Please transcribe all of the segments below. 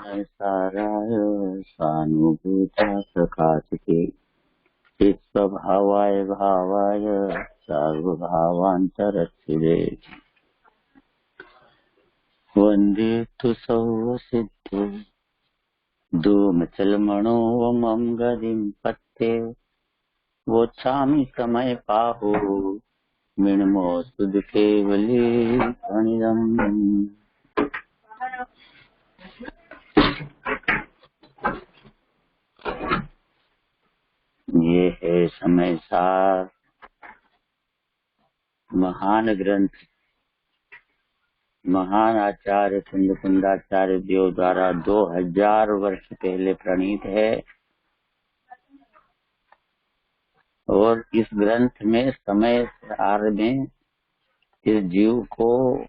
साराय सानुभूता प्रकाशके चित्स्वभावाय भावाय सर्वभावान्तरस्थिरे वन्दे तु सर्वसिद्धे धूमचलमणो मम गतिं पत्ते वोच्छामि समय पाहु मिणमोऽस्तु केवली प्रणिदम्। ये है समय सार महान ग्रंथ, महान आचार्य कुंदाचार्य देव द्वारा 2000 वर्ष पहले प्रणीत है और इस ग्रंथ में समय सार में इस जीव को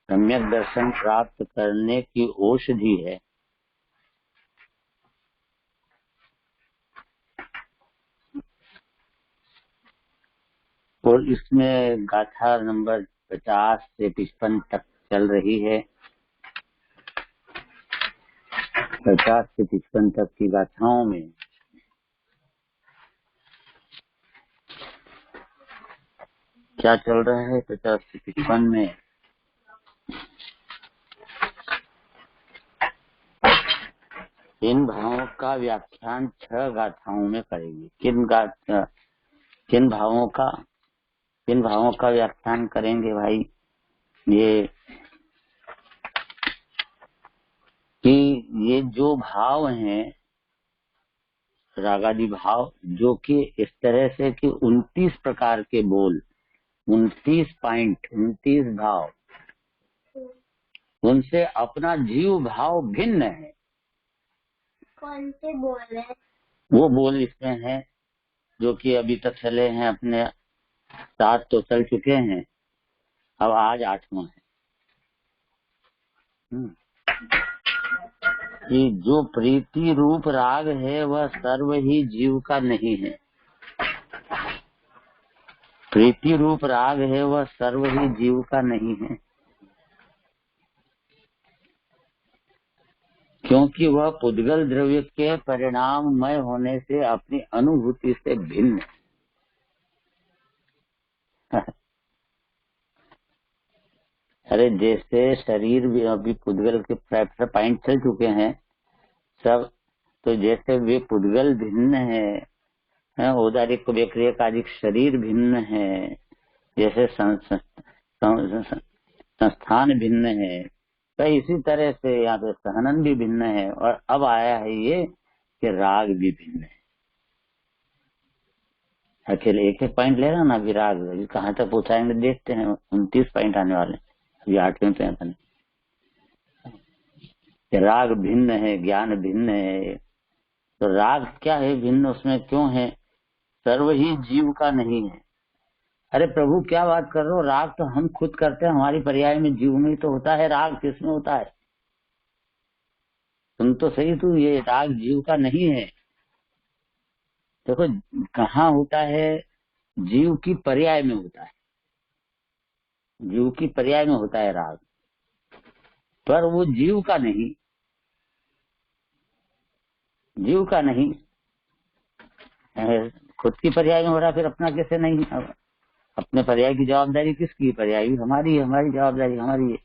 सम्यक दर्शन प्राप्त करने की औषधि है। और इसमें गाथा नंबर 50 से 55 तक चल रही है। 50 से 55 तक की गाथाओं में क्या चल रहा है? 50 से 55 में इन भावों का व्याख्यान 6 गाथाओं में करेगी। किन भावों का व्याख्यान करेंगे भाई? ये कि ये जो भाव हैं रागादि भाव, जो कि इस तरह से कि 29 प्रकार के बोल, 29 भाव, उनसे अपना जीव भाव भिन्न है। कौन से बोल है? वो बोल इसमें है जो कि अभी तक चले हैं, अपने 7 तो चल चुके हैं, अब आज 8वां है। कि जो प्रीति रूप राग है वह सर्व ही जीव का नहीं है। प्रीति रूप राग है वह सर्व ही जीव का नहीं है, क्योंकि वह पुद्गल द्रव्य के परिणाममय होने से अपनी अनुभूति से भिन्न है। अरे जैसे शरीर भी अभी पुद्गल के पॉइंट चल चुके हैं सब, तो जैसे वे पुद्गल भिन्न है, औदारिक व्यक्रियक आदि शरीर भिन्न है, जैसे संस्थान भिन्न है, तो इसी तरह से यहाँ पे सहनन भी भिन्न है। और अब आया है ये कि राग भी भिन्न है। अकेले एक पॉइंट ले रहा ना, अभी राग अभी कहाँ तक पहुंचाएंगे देखते हैं। 29 पॉइंट आने वाले, अभी 8वें पे अपने। राग भिन्न है, ज्ञान भिन्न है। तो राग क्या है भिन्न, उसमें क्यों है? सर्व ही जीव का नहीं है। अरे प्रभु क्या बात कर रहे हो? राग तो हम खुद करते हैं, हमारी पर्याय में जीव में तो होता है, राग किसमें होता है? तुम तो सही, तू ये राग जीव का नहीं है। देखो कहाँ होता है, जीव की पर्याय में होता है, जीव की पर्याय में होता है राग, पर वो जीव का नहीं, जीव का नहीं। खुद की पर्याय में हो रहा, फिर अपना कैसे नहीं? अपने पर्याय की जवाबदारी किसकी? पर्याय भी हमारी है, हमारी जवाबदारी हमारी है।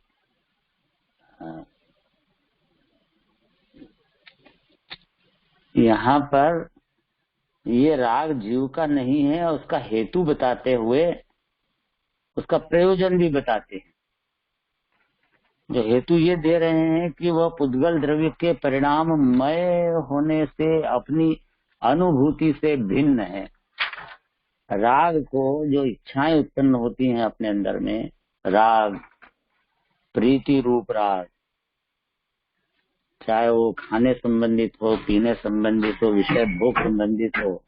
यहाँ पर ये राग जीव का नहीं है, और उसका हेतु बताते हुए उसका प्रयोजन भी बताते हैं। जो हेतु ये दे रहे हैं कि वह पुद्गल द्रव्य के परिणाममय होने से अपनी अनुभूति से भिन्न है। राग को जो इच्छाएं उत्पन्न होती हैं अपने अंदर में, राग प्रीति रूप राग, चाहे वो खाने संबंधित हो, पीने संबंधित हो, विषय भोग संबंधित हो,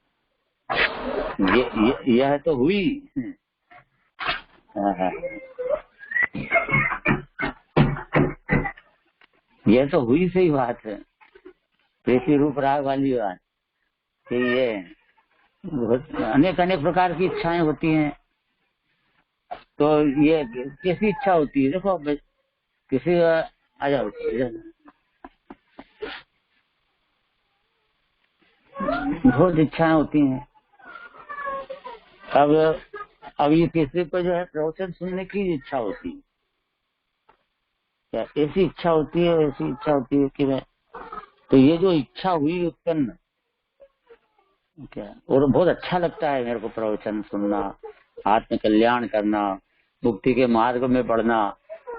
यह तो हुई। यह तो हुई सही बात है, प्रीति रूप राग वाली बात कि ये अनेक प्रकार की इच्छाएं होती हैं। तो ये कैसी इच्छा होती है? देखो किसी आ जाओ, बहुत इच्छाएं होती हैं। अब ये किसी को जो है प्रवचन सुनने की इच्छा होती है, क्या ऐसी इच्छा होती है, ऐसी इच्छा होती है कि मैं, तो ये जो इच्छा हुई उत्पन्न क्या, और बहुत अच्छा लगता है मेरे को प्रवचन सुनना, आत्म कल्याण करना, मुक्ति के मार्ग में बढ़ना,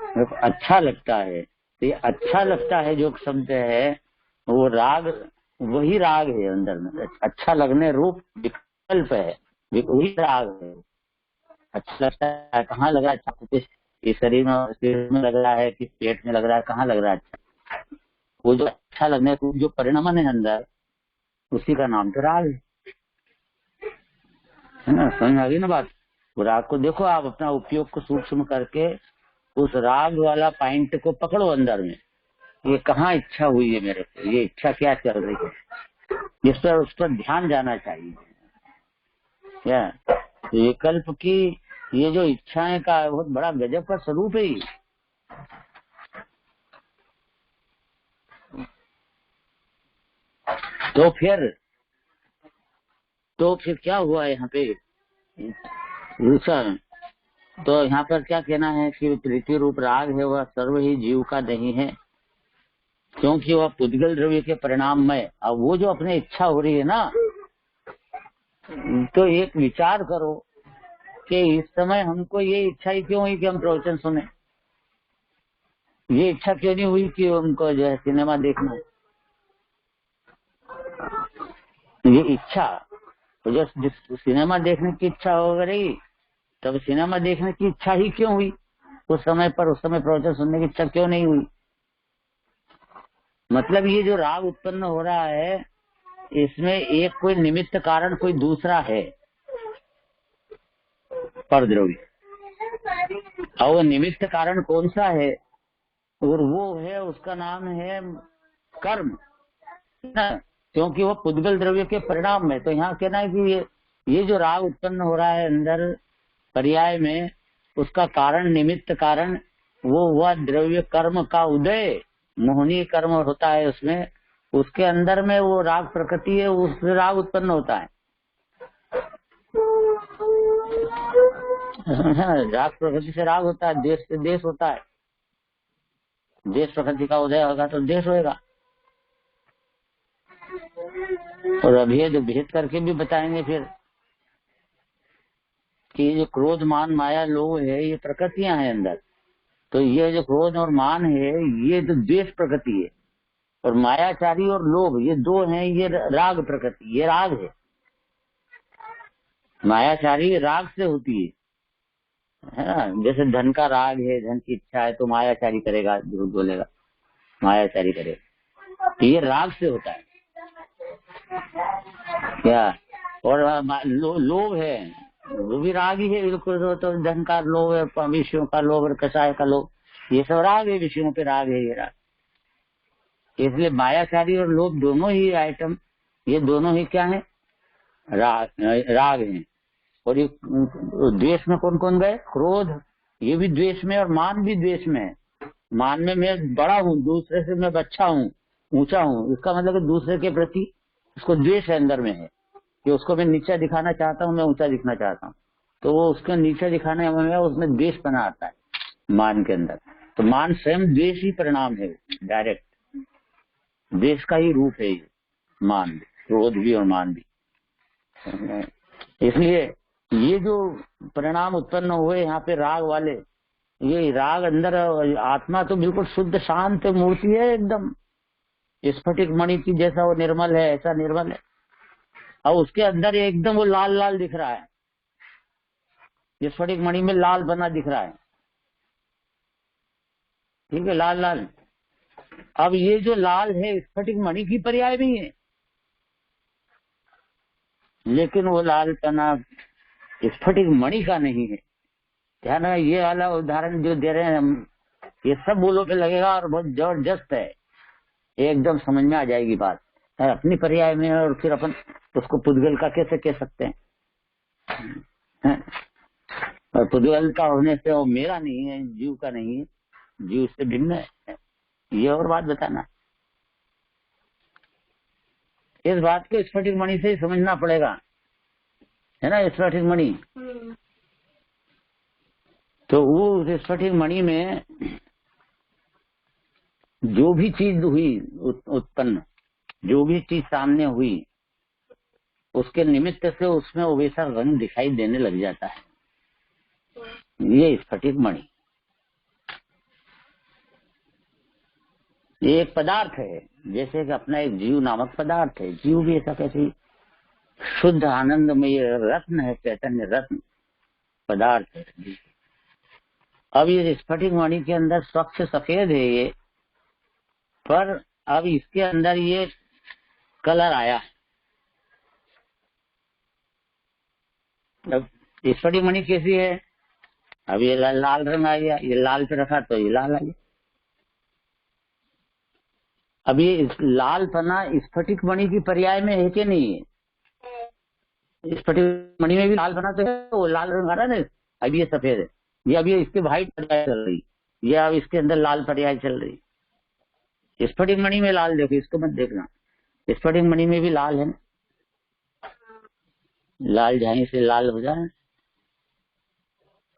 मेरे को अच्छा लगता है। तो ये अच्छा लगता है जो शब्द है वो राग, वही राग है अंदर में, अच्छा लगने रूप विकल्प है, वही राग है। अच्छा लगता है, कहाँ लग रहा है अच्छा, कुछ इस शरीर में लग रहा है कि पेट में लग रहा है, कहाँ लग रहा है अच्छा, वो जो अच्छा लगने जो परिणमन है अंदर, उसी का नाम तो राग है ना। समझ आ गई ना बात। वो राग को देखो आप, अपना उपयोग को सूक्ष्म करके उस राग वाला पॉइंट को पकड़ो अंदर में, ये कहाँ इच्छा हुई है मेरे को, ये इच्छा क्या चल रही है, जिस पर उस पर ध्यान जाना चाहिए। क्या विकल्प की ये जो इच्छाएं का बहुत बड़ा गजब का स्वरूप है। तो फिर क्या हुआ यहाँ पे दूसरा, तो यहाँ पर क्या कहना है कि प्रीति रूप राग है वह सर्व ही जीव का नहीं है, क्योंकि वह पुद्गल द्रव्य के परिणाम में। अब वो जो अपने इच्छा हो रही है ना, तो एक विचार करो कि इस समय हमको ये इच्छा ही क्यों हुई कि हम प्रवचन सुने, ये इच्छा क्यों नहीं हुई कि उनको जो है सिनेमा देखना, ये इच्छा तो जिस सिनेमा देखने की इच्छा हो रही, तब सिनेमा देखने की इच्छा ही क्यों हुई, उस समय प्रवचन सुनने की इच्छा क्यों नहीं हुई। मतलब ये जो राग उत्पन्न हो रहा है, इसमें एक कोई निमित्त कारण कोई दूसरा है, परद्रव्य, और वो निमित्त कारण कौन सा है, और वो है, उसका नाम है कर्म ना, क्योंकि वो पुद्गल द्रव्य के परिणाम में। तो यहाँ कहना है कि ये जो राग उत्पन्न हो रहा है अंदर पर्याय में, उसका कारण निमित्त कारण वो हुआ द्रव्य कर्म का उदय, मोहनीय कर्म होता है उसमें, उसके अंदर में वो राग प्रकृति है, उससे राग उत्पन्न होता है। राग प्रकृति से राग होता है, देश से देश होता है, देश प्रकृति का उदय होगा तो देश होएगा। और अभेद भेद करके भी बताएंगे फिर कि ये जो क्रोध मान माया लोभ है, ये प्रकृतियां हैं अंदर। तो ये जो क्रोध और मान है, ये तो द्वेष प्रकृति है, और मायाचारी और लोभ ये दो हैं, ये राग प्रकृति, ये राग है। मायाचारी राग से होती है ना, जैसे धन का राग है, धन की इच्छा है तो मायाचारी करेगा, झूठ बोलेगा, मायाचारी करेगा, ये राग से होता है क्या। और लोभ है, वो भी राग ही है बिल्कुल। तो धन का लोभ है, विषयों का लोभ और कषाय का लोभ, ये सब राग है, विषयों पे राग है ये राग। इसलिए मायाचारी और लोभ दोनों ही आइटम, ये दोनों ही क्या है, राग हैं। और ये द्वेष में कौन कौन गए, क्रोध ये भी द्वेष में, और मान भी द्वेष में है। मान में मैं बड़ा हूँ, दूसरे से मैं अच्छा हूँ, ऊंचा हूँ, इसका मतलब है दूसरे के प्रति उसको द्वेष है अंदर में है, कि उसको मैं नीचा दिखाना चाहता हूँ, मैं ऊंचा दिखना चाहता हूँ, तो वो उसको नीचा दिखाने में उसमें द्वेष बना आता है मान के अंदर। तो मान स्वयं द्वेष ही परिणाम है, डायरेक्ट द्वेष का ही रूप है ये मान भी, क्रोध भी और मान भी। इसलिए ये जो परिणाम उत्पन्न हुए यहाँ पे राग वाले, ये राग अंदर, आत्मा तो बिल्कुल शुद्ध शांत मूर्ति है एकदम, स्फटिक मणि की जैसा वो निर्मल है, ऐसा निर्मल है, और उसके अंदर एकदम वो लाल लाल दिख रहा है, स्फटिक मणि में लाल बना दिख रहा है, ठीक है, लाल लाल। अब ये जो लाल है स्फटिक मणि की पर्याय भी है, लेकिन वो लाल पना स्फटिक मणि का नहीं है। ध्यान है, ये वाला उदाहरण जो दे रहे हैं हम, ये सब बोलों पे लगेगा और बहुत जबरदस्त है, एकदम समझ में आ जाएगी बात, अपनी पर्याय में। और फिर अपन उसको पुद्गल का कैसे कह सकते हैं, और पुद्गल का होने से वो मेरा नहीं है, जीव का नहीं है, जीव से भिन्न है, ये और बात बताना। इस बात को स्फटिक मणि से ही समझना पड़ेगा, है ना, स्फटिक मणि। तो वो स्फटिक मणि में जो भी चीज हुई उत्पन्न, जो भी चीज सामने हुई, उसके निमित्त से उसमें वैसा रंग दिखाई देने लग जाता है। ये स्फटिक मणि ये एक पदार्थ है, जैसे कि अपना एक जीव नामक पदार्थ है। जीव भी ऐसा कैसे शुद्ध आनंदमय रत्न है, चैतन्य रत्न पदार्थ है। अब ये स्फटिक मणि के अंदर स्वच्छ सफेद है ये, पर अब इसके अंदर ये कलर आया। अब स्फटिक मणि कैसी है? अब ये लाल रंग आ गया, ये लाल पे रखा तो ये लाल आ गया। अब ये लाल पना स्फटिक मणि की पर्याय में है कि नहीं है? स्फटिक मणि में भी लाल पना तो है, वो लाल रंग आ रहा है ना। अब ये सफेद है, ये अब ये इसके व्हाइट पर्याय चल रही, ये अब इसके अंदर लाल पर्याय चल रही। स्फटिक मणि में लाल देखो, इसको मत देखना, स्फटिक मणि में भी लाल है, लाल जहीं से लाल हो जाए।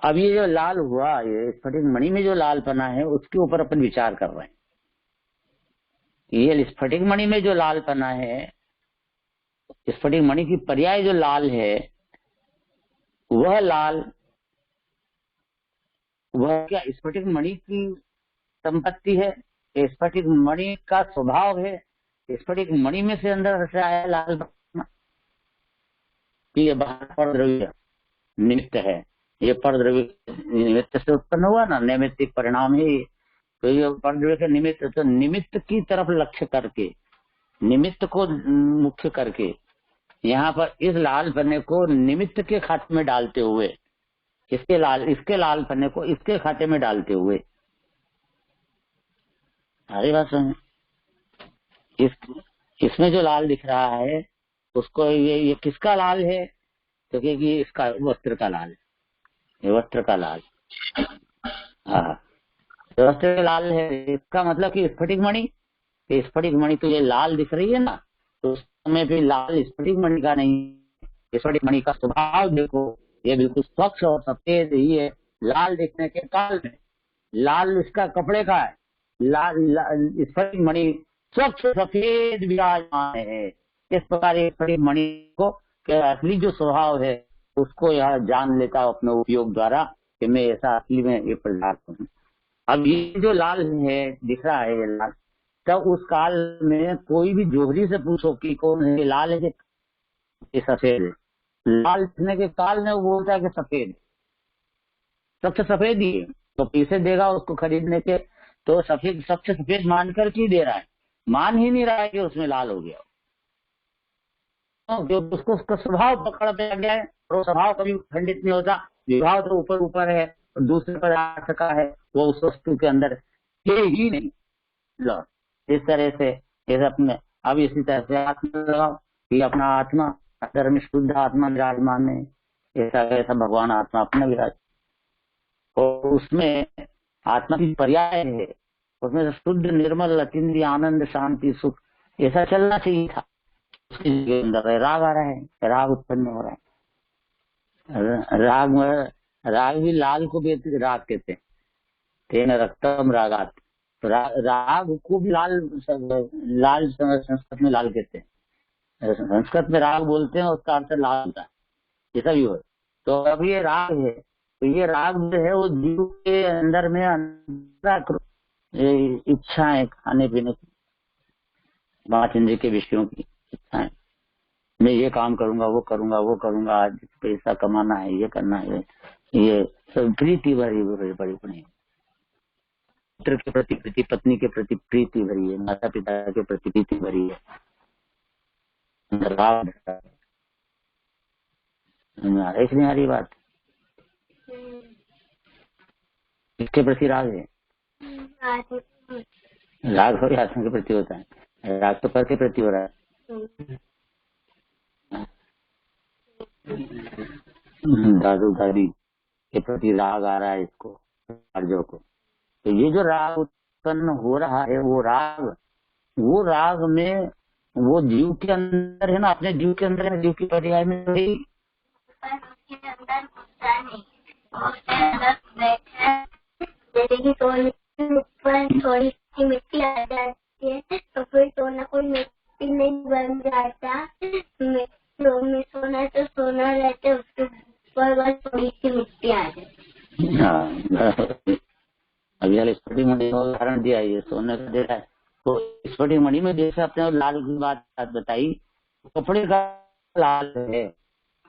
अब ये जो लाल हुआ, ये स्फटिक मणि में जो लाल पना है उसके ऊपर अपन विचार कर रहे हैं। ये स्फटिक मणि में जो लाल पना है, स्फटिक मणि की पर्याय जो लाल है, वह लाल, वह क्या स्फटिक मणि की संपत्ति है? स्फटिक मणि का स्वभाव है? स्फटिक मणि में से अंदर से आया लाल पना कि ये बाहर पर द्रव्य निमित्त है, ये पर द्रव्य निमित्त से उत्पन्न हुआ ना, नैमित्तिक परिणाम है। तो ये पर द्रव्य के निमित्त, तो निमित्त की तरफ लक्ष्य करके, निमित्त को मुख्य करके, यहाँ पर इस लाल पन्ने को निमित्त के खाते में डालते हुए, इसके लाल पन्ने को इसके खाते में डालते हुए, सारी बात सुन। इसमें जो लाल दिख रहा है उसको ये किसका लाल है? तो कि इसका वस्त्र का लाल, ये वस्त्र का लाल। हाँ, वस्त्र का लाल है, इसका मतलब कि स्फटिक मणि, स्फटिक मणि तो ये लाल दिख रही है ना, तो उस समय भी लाल स्फटिक मणि का नहीं। स्फटिक मणि का स्वभाव देखो, ये बिल्कुल स्वच्छ और सफेद ही है। लाल दिखने के काल में लाल इसका कपड़े का है, लाल स्फटिक मणि स्वच्छ सफेद विराजमान है। इस प्रकार स्फटिक मणि को असली जो स्वभाव है उसको यह जान लेता है अपने उपयोग द्वारा कि मैं ऐसा असली में ये पदार्थ हूँ। अब ये जो लाल है दिख रहा है, ये लाल, तब उस काल में कोई भी जोहरी से पूछो कि कौन है, लाल है कि सफेद है, लाल दिखने के काल में वो बोलता है कि सफेद, सबसे सफेद ही है। तो पैसे देगा उसको खरीदने के, तो सफेद सबसे सफेद मान कर के दे रहा है, मान ही नहीं रहा है कि उसमें लाल हो गया। जो उसको उसका स्वभाव पकड़ पे आ गया है, और स्वभाव कभी खंडित नहीं होता। विभाव तो ऊपर ऊपर है, दूसरे पदार्थ का है, वो उस वस्तु के अंदर है ही नहीं। लो इस तरह से ये अपने, अब इसी तरह से आत्मा लगाओ कि अपना आत्मा अंदर में शुद्ध आत्मा विराजमान है, ऐसा ऐसा भगवान आत्मा अपना विराज, और उसमें आत्मा की पर्याय है, उसमें शुद्ध निर्मल अतीन्द्रिय आनंद शांति सुख ऐसा चलना चाहिए था। उसके अंदर राग आ रहा है, राग उत्पन्न हो रहा है। राग भी लाल को भी राग कहते हैं, तेन रक्तम रागात। तो राग को भी लाल संस्कृत में लाल कहते हैं, संस्कृत में राग बोलते हैं, उसका अर्थ लाल होता है, जैसा भी हो। तो अब ये राग है, तो ये राग जो है वो जीव के अंदर में इच्छाएं, खाने पीने की, पांच इंद्रिय के विषयों की इच्छाएं, मैं ये काम करूंगा, वो करूंगा, वो करूंगा, आज पैसा कमाना है, ये करना है, ये सब प्रीति भरी बड़ी बड़ी, पुत्र के प्रति प्रीति, पत्नी के प्रति प्रीति भरी है, माता पिता के प्रति प्रीति भरी है, राग इसलिए हरी बात किसके प्रति राग है? राग थोड़ी आत्मा के प्रति होता है, राग तो पर के प्रति हो रहा है। दादू दादी के प्रति राग आ रहा है इसको, कार्यों को। तो ये जो राग उत्पन्न हो रहा है वो राग में वो जीव के अंदर है ना, अपने जीव के अंदर है, जीव की पर्याय में है। उसके अंदर घुसता नहीं, उसके अंदर बैठा है। जैसे कि सोने के ऊपर थोड़ी सी मिट्टी आ जाती है तो फिर तो ना कोई मिट्टी नहीं बन जाता। मिट्टी में सोना तो सोना रहता है, उसके ऊपर बस थोड़ी सी मिट्टी आ जाती है। हाँ, अभी वाले स्फटिक मणि का उदाहरण दिया, ये सोने का दे रहा है। तो स्फटिक मणि में जैसे आपने लाल की बात बताई, कपड़े का लाल है,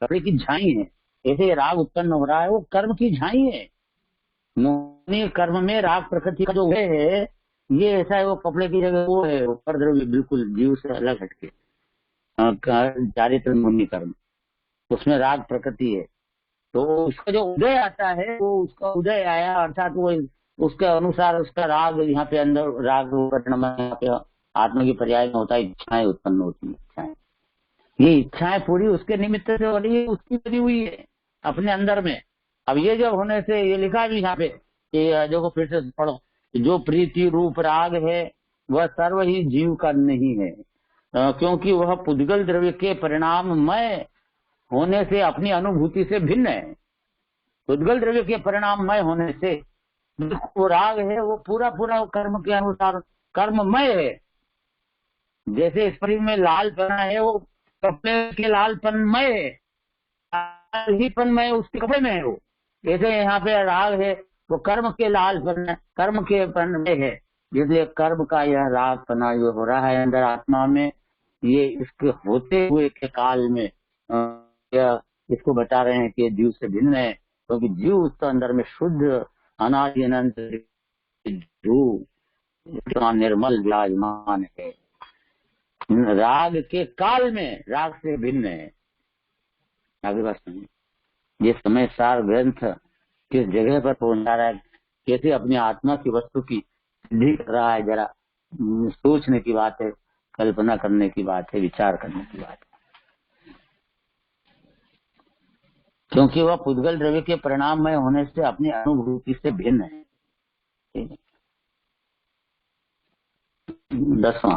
कपड़े की झाई है, ऐसे राग उत्पन्न हो रहा है, वो कर्म की झाई है। मोहनी कर्म में राग प्रकृति का जो है, ये ऐसा है, वो कपड़े की जगह वो है, वो परद्रव्य बिल्कुल जीव से अलग हटके चारित्र मुनि कर्म, उसमें राग प्रकृति है। तो उसका जो उदय आता है, वो उसका उदय आया, अर्थात वो उसके अनुसार उसका राग यहाँ पे अंदर राग यहाँ पे आत्मा की पर्याय में होता है, इच्छाएं उत्पन्न होती है। इच्छाएं, ये इच्छाएं पूरी उसके निमित्त से हो रही है, उसकी बनी हुई है अपने अंदर में। अब ये जब होने से, ये लिखा भी यहाँ पे कि देखो फिर से पढ़ो, जो प्रीति रूप राग है वह सर्व ही जीव का नहीं है, क्योंकि वह पुद्गल द्रव्य के परिणाममय होने से अपनी अनुभूति से भिन्न है। पुद्गल द्रव्य के परिणाममय होने से वो राग है, वो पूरा पूरा कर्म के अनुसार कर्ममय है। जैसे स्प्रिंग में लालपना है, वो कपड़े के लालपनमय है, लालहीपनमय उसके कपड़े में है। वो जैसे यहाँ पे राग है, वो कर्म के लालपन, कर्म के पन में है। इसलिए कर्म का यह राग पना जो हो रहा है अंदर आत्मा में, ये इसके होते हुए के काल में यह इसको बता रहे हैं कि जीव से भिन्न है, क्योंकि जीव उसके अंदर में शुद्ध अनादि अनंत निर्मल विराजमान है। राग के काल में राग से भिन्न है। आगे बात सुनिए, ये समय सार ग्रंथ किस जगह पर पहुंचा रहा है, कैसे अपनी आत्मा की वस्तु की सिद्धि कर रहा है, जरा सोचने की बात है, कल्पना करने की बात है, विचार करने की बात है। क्योंकि वह पुद्गल द्रव्य के परिणाममय होने से अपनी अनुभूति से भिन्न है। 10वां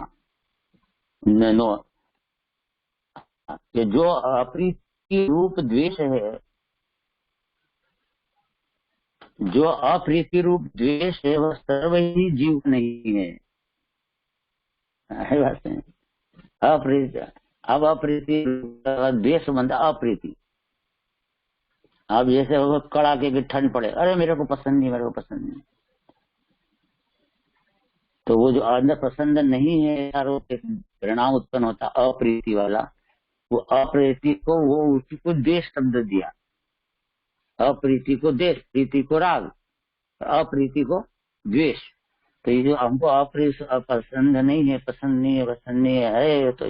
कि जो अप्रीति रूप द्वेष है, जो अप्रीति रूप द्वेष है वह सर्व ही जीव नहीं है। बात है अप्रीति। अब अप्रीति द्वेष बनता अप्रीति। अब जैसे वो कड़ाके की ठंड पड़े, अरे मेरे को पसंद नहीं, मेरे को पसंद नहीं, तो वो जो अंदर पसंद नहीं है परिणाम उत्पन्न होता अप्रीति वाला, वो अप्रीति को वो उसी को द्वेष शब्द दिया। अप्रीति को द्वेष, प्रीति को राग, अप्रीति को द्वेष। तो ये जो हमको पसंद नहीं है, पसंद नहीं है, पसंद नहीं है, तो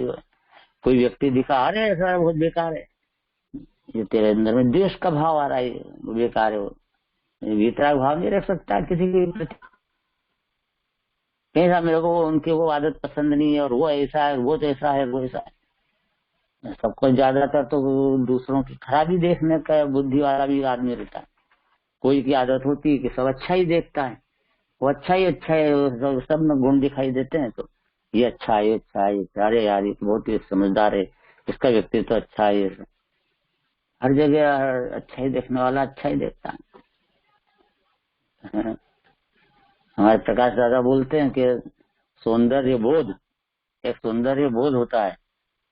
कोई व्यक्ति दिखा, अरे ऐसा बहुत बेकार है, ये तेरे अंदर में द्वेष का भाव आ रहा है, वो बेकार है, वो वितराग भाव नहीं रख सकता किसी के प्रति। कैसा मेरे को उनकी वो आदत पसंद नहीं है, और वो ऐसा है, वो तो ऐसा है, वो ऐसा है। सबको ज्यादातर तो दूसरों की खराबी देखने का बुद्धि वाला भी आदमी रहता है। कोई की आदत होती है कि सब अच्छा ही देखता है, वो अच्छा ही अच्छा है, सब में गुण दिखाई देते हैं, तो ये अच्छा है, ये अच्छा है, अरे यार ये बहुत ही समझदार है, इसका व्यक्तित्व तो अच्छा है। हर जगह अच्छा ही देखने वाला अच्छा ही देखता है। हमारे प्रकाश दादा बोलते हैं कि सौंदर्य बोध, एक सौंदर्य बोध होता है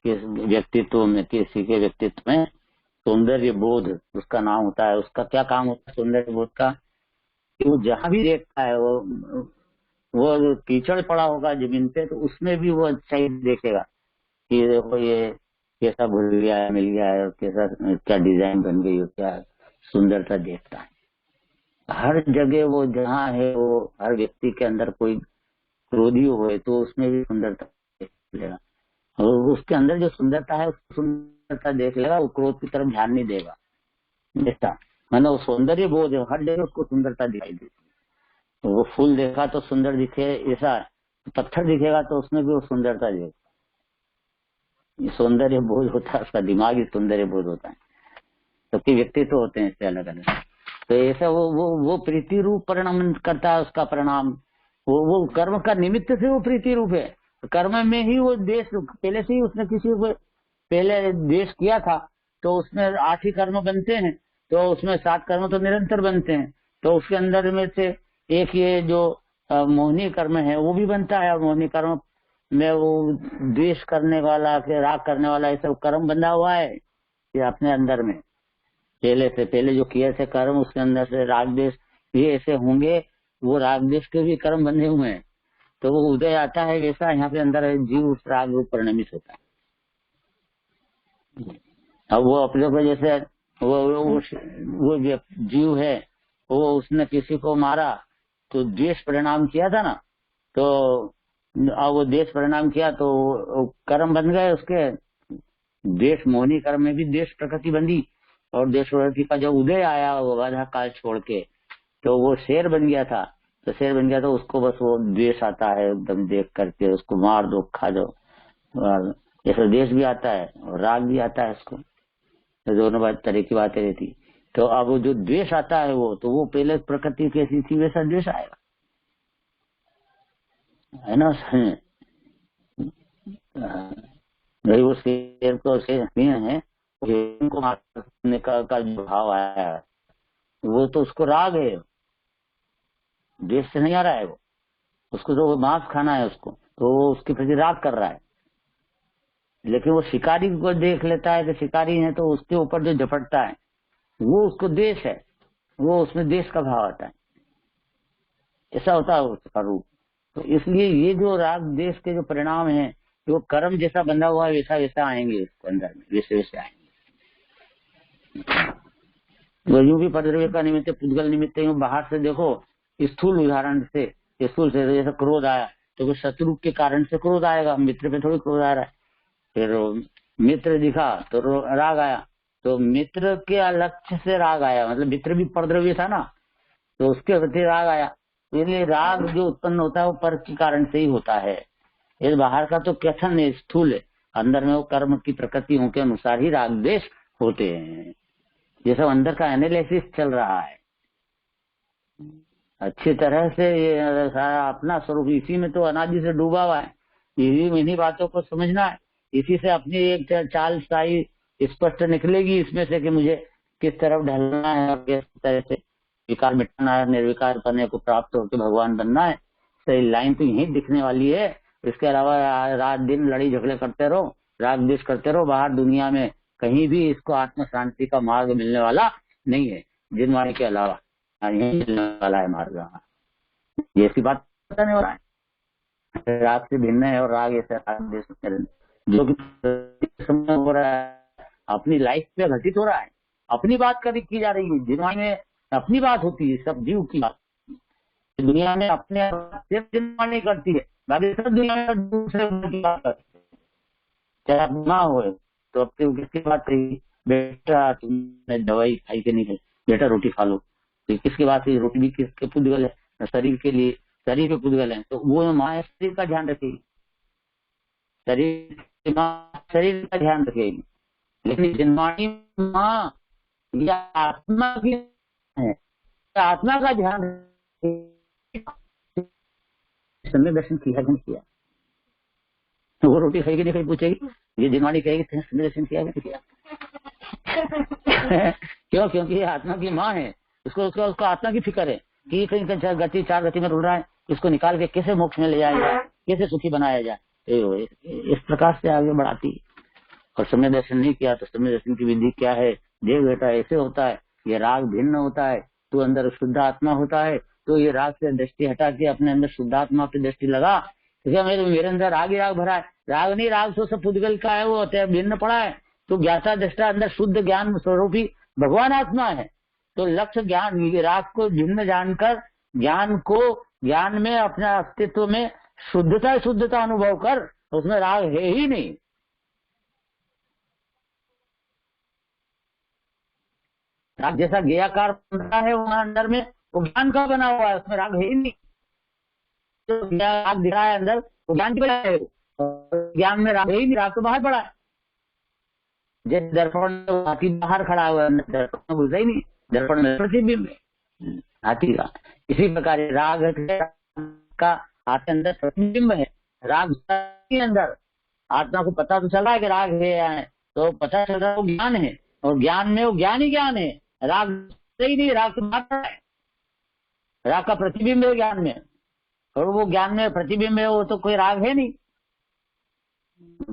कि व्यक्तित्व में, किसी के व्यक्तित्व में सौंदर्य बोध उसका नाम होता है। उसका क्या काम होता है सौंदर्य बोध का, कि वो जहां भी देखता है, वो कीचड़ पड़ा होगा जमीन पे, तो उसमें भी वो अच्छा ही देखेगा कि देखो ये कैसा भूल गया है, मिल गया है, कैसा क्या डिजाइन बन गई हो, क्या सुंदरता देखता है। हर जगह वो जहाँ है, वो हर व्यक्ति के अंदर कोई क्रोधी हो तो उसमें भी सुंदरता देख लेगा, और उसके अंदर जो सुंदरता है उसको सुंदरता देख लेगा, वो क्रोध की तरफ ध्यान नहीं देगा। ऐसा मतलब वो सौंदर्य बोध है, हर जगह उसको सुंदरता दिखाई देती है। तो वो फूल देखा तो सुंदर दिखे, ऐसा पत्थर दिखेगा तो उसमें भी वो सुंदरता देगा। ये सौंदर्य बोध होता है, उसका दिमागी सौंदर्य बोध होता है। सबके व्यक्तित्व होते हैं इससे अलग अलग। तो ऐसा वो प्रीति रूप परिणाम करता है, उसका परिणाम वो कर्म का निमित्त से वो प्रीति रूप है। कर्म में ही वो देश पहले से ही उसने किसी को पहले देश किया था, तो उसमें 8 ही कर्म बनते हैं, तो उसमें 7 कर्म तो निरंतर बनते हैं। तो उसके अंदर में से एक ये जो मोहिनी कर्म है वो भी बनता है, और मोहिनी कर्म में वो द्वेष करने वाला, फिर राग करने वाला, ये सब कर्म बंधा हुआ है ये अपने अंदर में। पहले जो किए थे कर्म, उसके अंदर से राग द्वेष ये ऐसे होंगे, वो राग द्वेष के भी कर्म बंधे हुए हैं। तो वो उदय आता है वैसा यहाँ पे अंदर जीव उस राग रूप परिणमित होता है। अब वो अपने को जैसे वो जीव है, वो उसने किसी को मारा तो द्वेष परिणाम किया था ना, तो अब वो द्वेष परिणाम किया तो कर्म बन गए उसके। द्वेष मोहिनी कर्म में भी द्वेष प्रकृति बंधी, और द्वेष प्रकृति का जब उदय आया वो बाधा काल छोड़ के, तो वो शेर बन गया था। तो शेर बन गया तो उसको बस वो द्वेष आता है एकदम देख करके, उसको मार दो, खा दो, ऐसा द्वेष भी आता है और राग भी आता है उसको, तो दोनों तरह की बातें रहती। तो अब जो द्वेष आता है वो, तो वो पहले प्रकृति कैसी थी वैसा द्वेष आएगा, है ना। भाई वो शेर को सिंह है, को मारने का जो भाव आया है वो तो उसको राग है, द्वेष से नहीं आ रहा है वो, उसको तो मांस खाना है उसको, तो वो उसके प्रति राग कर रहा है। लेकिन वो शिकारी को देख लेता है कि शिकारी है, तो उसके ऊपर जो झपटता है वो उसको द्वेष है, वो उसमें द्वेष का भाव आता है, ऐसा होता है उसका रूप। तो इसलिए ये जो राग द्वेष के जो परिणाम है, वो कर्म जैसा बंधा हुआ है वैसा वैसा आएंगे उसके अंदर में, वैसे वैसे आएंगे। वो यूं भी परद्रव्य का निमित्त, पुद्गल निमित्त, यूं बाहर से देखो, स्थूल उदाहरण से, स्थूल से जैसे क्रोध आया तो शत्रु के कारण से क्रोध आएगा, मित्र पे थोड़ी क्रोध आ रहा है। फिर मित्र दिखा तो राग आया, तो मित्र के लक्ष्य से राग आया, मतलब मित्र भी परद्रव्य था ना, तो उसके प्रति राग आया। इसलिए राग जो उत्पन्न होता है वो पर के कारण से ही होता है। इस बाहर का तो कथन है, स्थूल है, अंदर में वो कर्म की प्रकृतियों के अनुसार ही राग द्वेष होते हैं। ये सब अंदर का एनालिसिस चल रहा है अच्छी तरह से। ये सारा अपना स्वरूप इसी में तो अनादि से डूबा हुआ है, इन्हीं बातों को समझना है। इसी से अपनी एक चाल साई स्पष्ट निकलेगी इसमें से कि मुझे किस तरफ ढलना है और किस तरह से विकार मिटाना है, निर्विकार करने को प्राप्त होकर भगवान बनना है। सही लाइन तो यही दिखने वाली है। इसके अलावा रात दिन लड़ी झगड़े करते रहो, राग द्वेष करते रहो, बाहर दुनिया में कहीं भी इसको आत्म शांति का मार्ग मिलने वाला नहीं है, जिनवाणी के अलावा यही मिलने वाला है मार्ग। ये ऐसी बात नहीं हो रहा है, राग से भिन्न है और राग ऐसे जो कि हो रहा है अपनी लाइफ पे घटित हो रहा है, अपनी बात की जा रही है। जिनवाणी में अपनी बात होती है, सब जीव की बात। दुनिया में अपने सिर्फ जिनवाणी करती है, बाकी सब दुनिया में दूसरे की बात करती है। चाहे आप माँ हो तो अब किसकी बात कही, बेटा तुमने दवाई खाई कि नहीं खाई, बेटा रोटी खा लो, तो किसकी बात है, रोटी भी किसके पुद्गल है, शरीर के लिए, शरीर के पुद्गल है, तो वो माँ शरीर का ध्यान रखेगी, शरीर का ध्यान रखेगी। लेकिन जिनवाणी माँ या आत्मा की है, आत्मा का ध्यान समय दर्शन किया नहीं किया, तो वो रोटी खाएगी नहीं खाई पूछेगी, ये जिनवाणी कहेगी समय दर्शन किया नहीं किया। क्यों? क्योंकि ये आत्मा की माँ है, उसको आत्मा की फिक्र है कि कहीं गति 4 गति में रुल रहा है, इसको निकाल के कैसे मोक्ष में ले जाया जाए, कैसे सुखी बनाया जाए, इस प्रकार से आगे बढ़ाती। और समय दर्शन नहीं किया तो समय दर्शन की विधि क्या है, देव बेटा ऐसे होता है, ये राग भिन्न होता है, तू अंदर शुद्ध आत्मा होता है, तो ये राग से दृष्टि हटा के अपने अंदर शुद्ध आत्मा पे दृष्टि लगा। तो मेरे अंदर राग ही राग भरा है, राग नहीं, राग तो सब पुद्गल का है, वो भिन्न पड़ा है। तो ज्ञाता दृष्टा अंदर शुद्ध ज्ञान स्वरूपी भगवान आत्मा है, तो लक्ष्य ज्ञान, राग को भिन्न जानकर ज्ञान में अपने अस्तित्व में शुद्धता अनुभव कर, उसमें राग है ही नहीं। राग जैसा ज्ञाकार बनता है वहां अंदर में, वो ज्ञान का बना हुआ है, उसमें राग है ही नहीं। तो राग दिख रहा है अंदर, वो ज्ञान की बना है, ज्ञान में राग है ही नहीं, राग तो बाहर पड़ा है। जैसे दर्पण में हाथी बाहर खड़ा हुआ है, दर्पण में घुसा ही नहीं, दर्पण में प्रतिबिंब हाथी का। इसी प्रकार राग का हाथ के अंदर प्रतिबिंब है, राग के अंदर आत्मा को पता तो चल रहा है कि राग है, तो पता चल रहा है वो ज्ञान है, और ज्ञान में वो ज्ञान ही ज्ञान है, राग सही नहीं, राग तो मात्रा है, राग का प्रतिबिंब है ज्ञान में, और वो ज्ञान में प्रतिबिंब है, वो तो कोई राग है नहीं।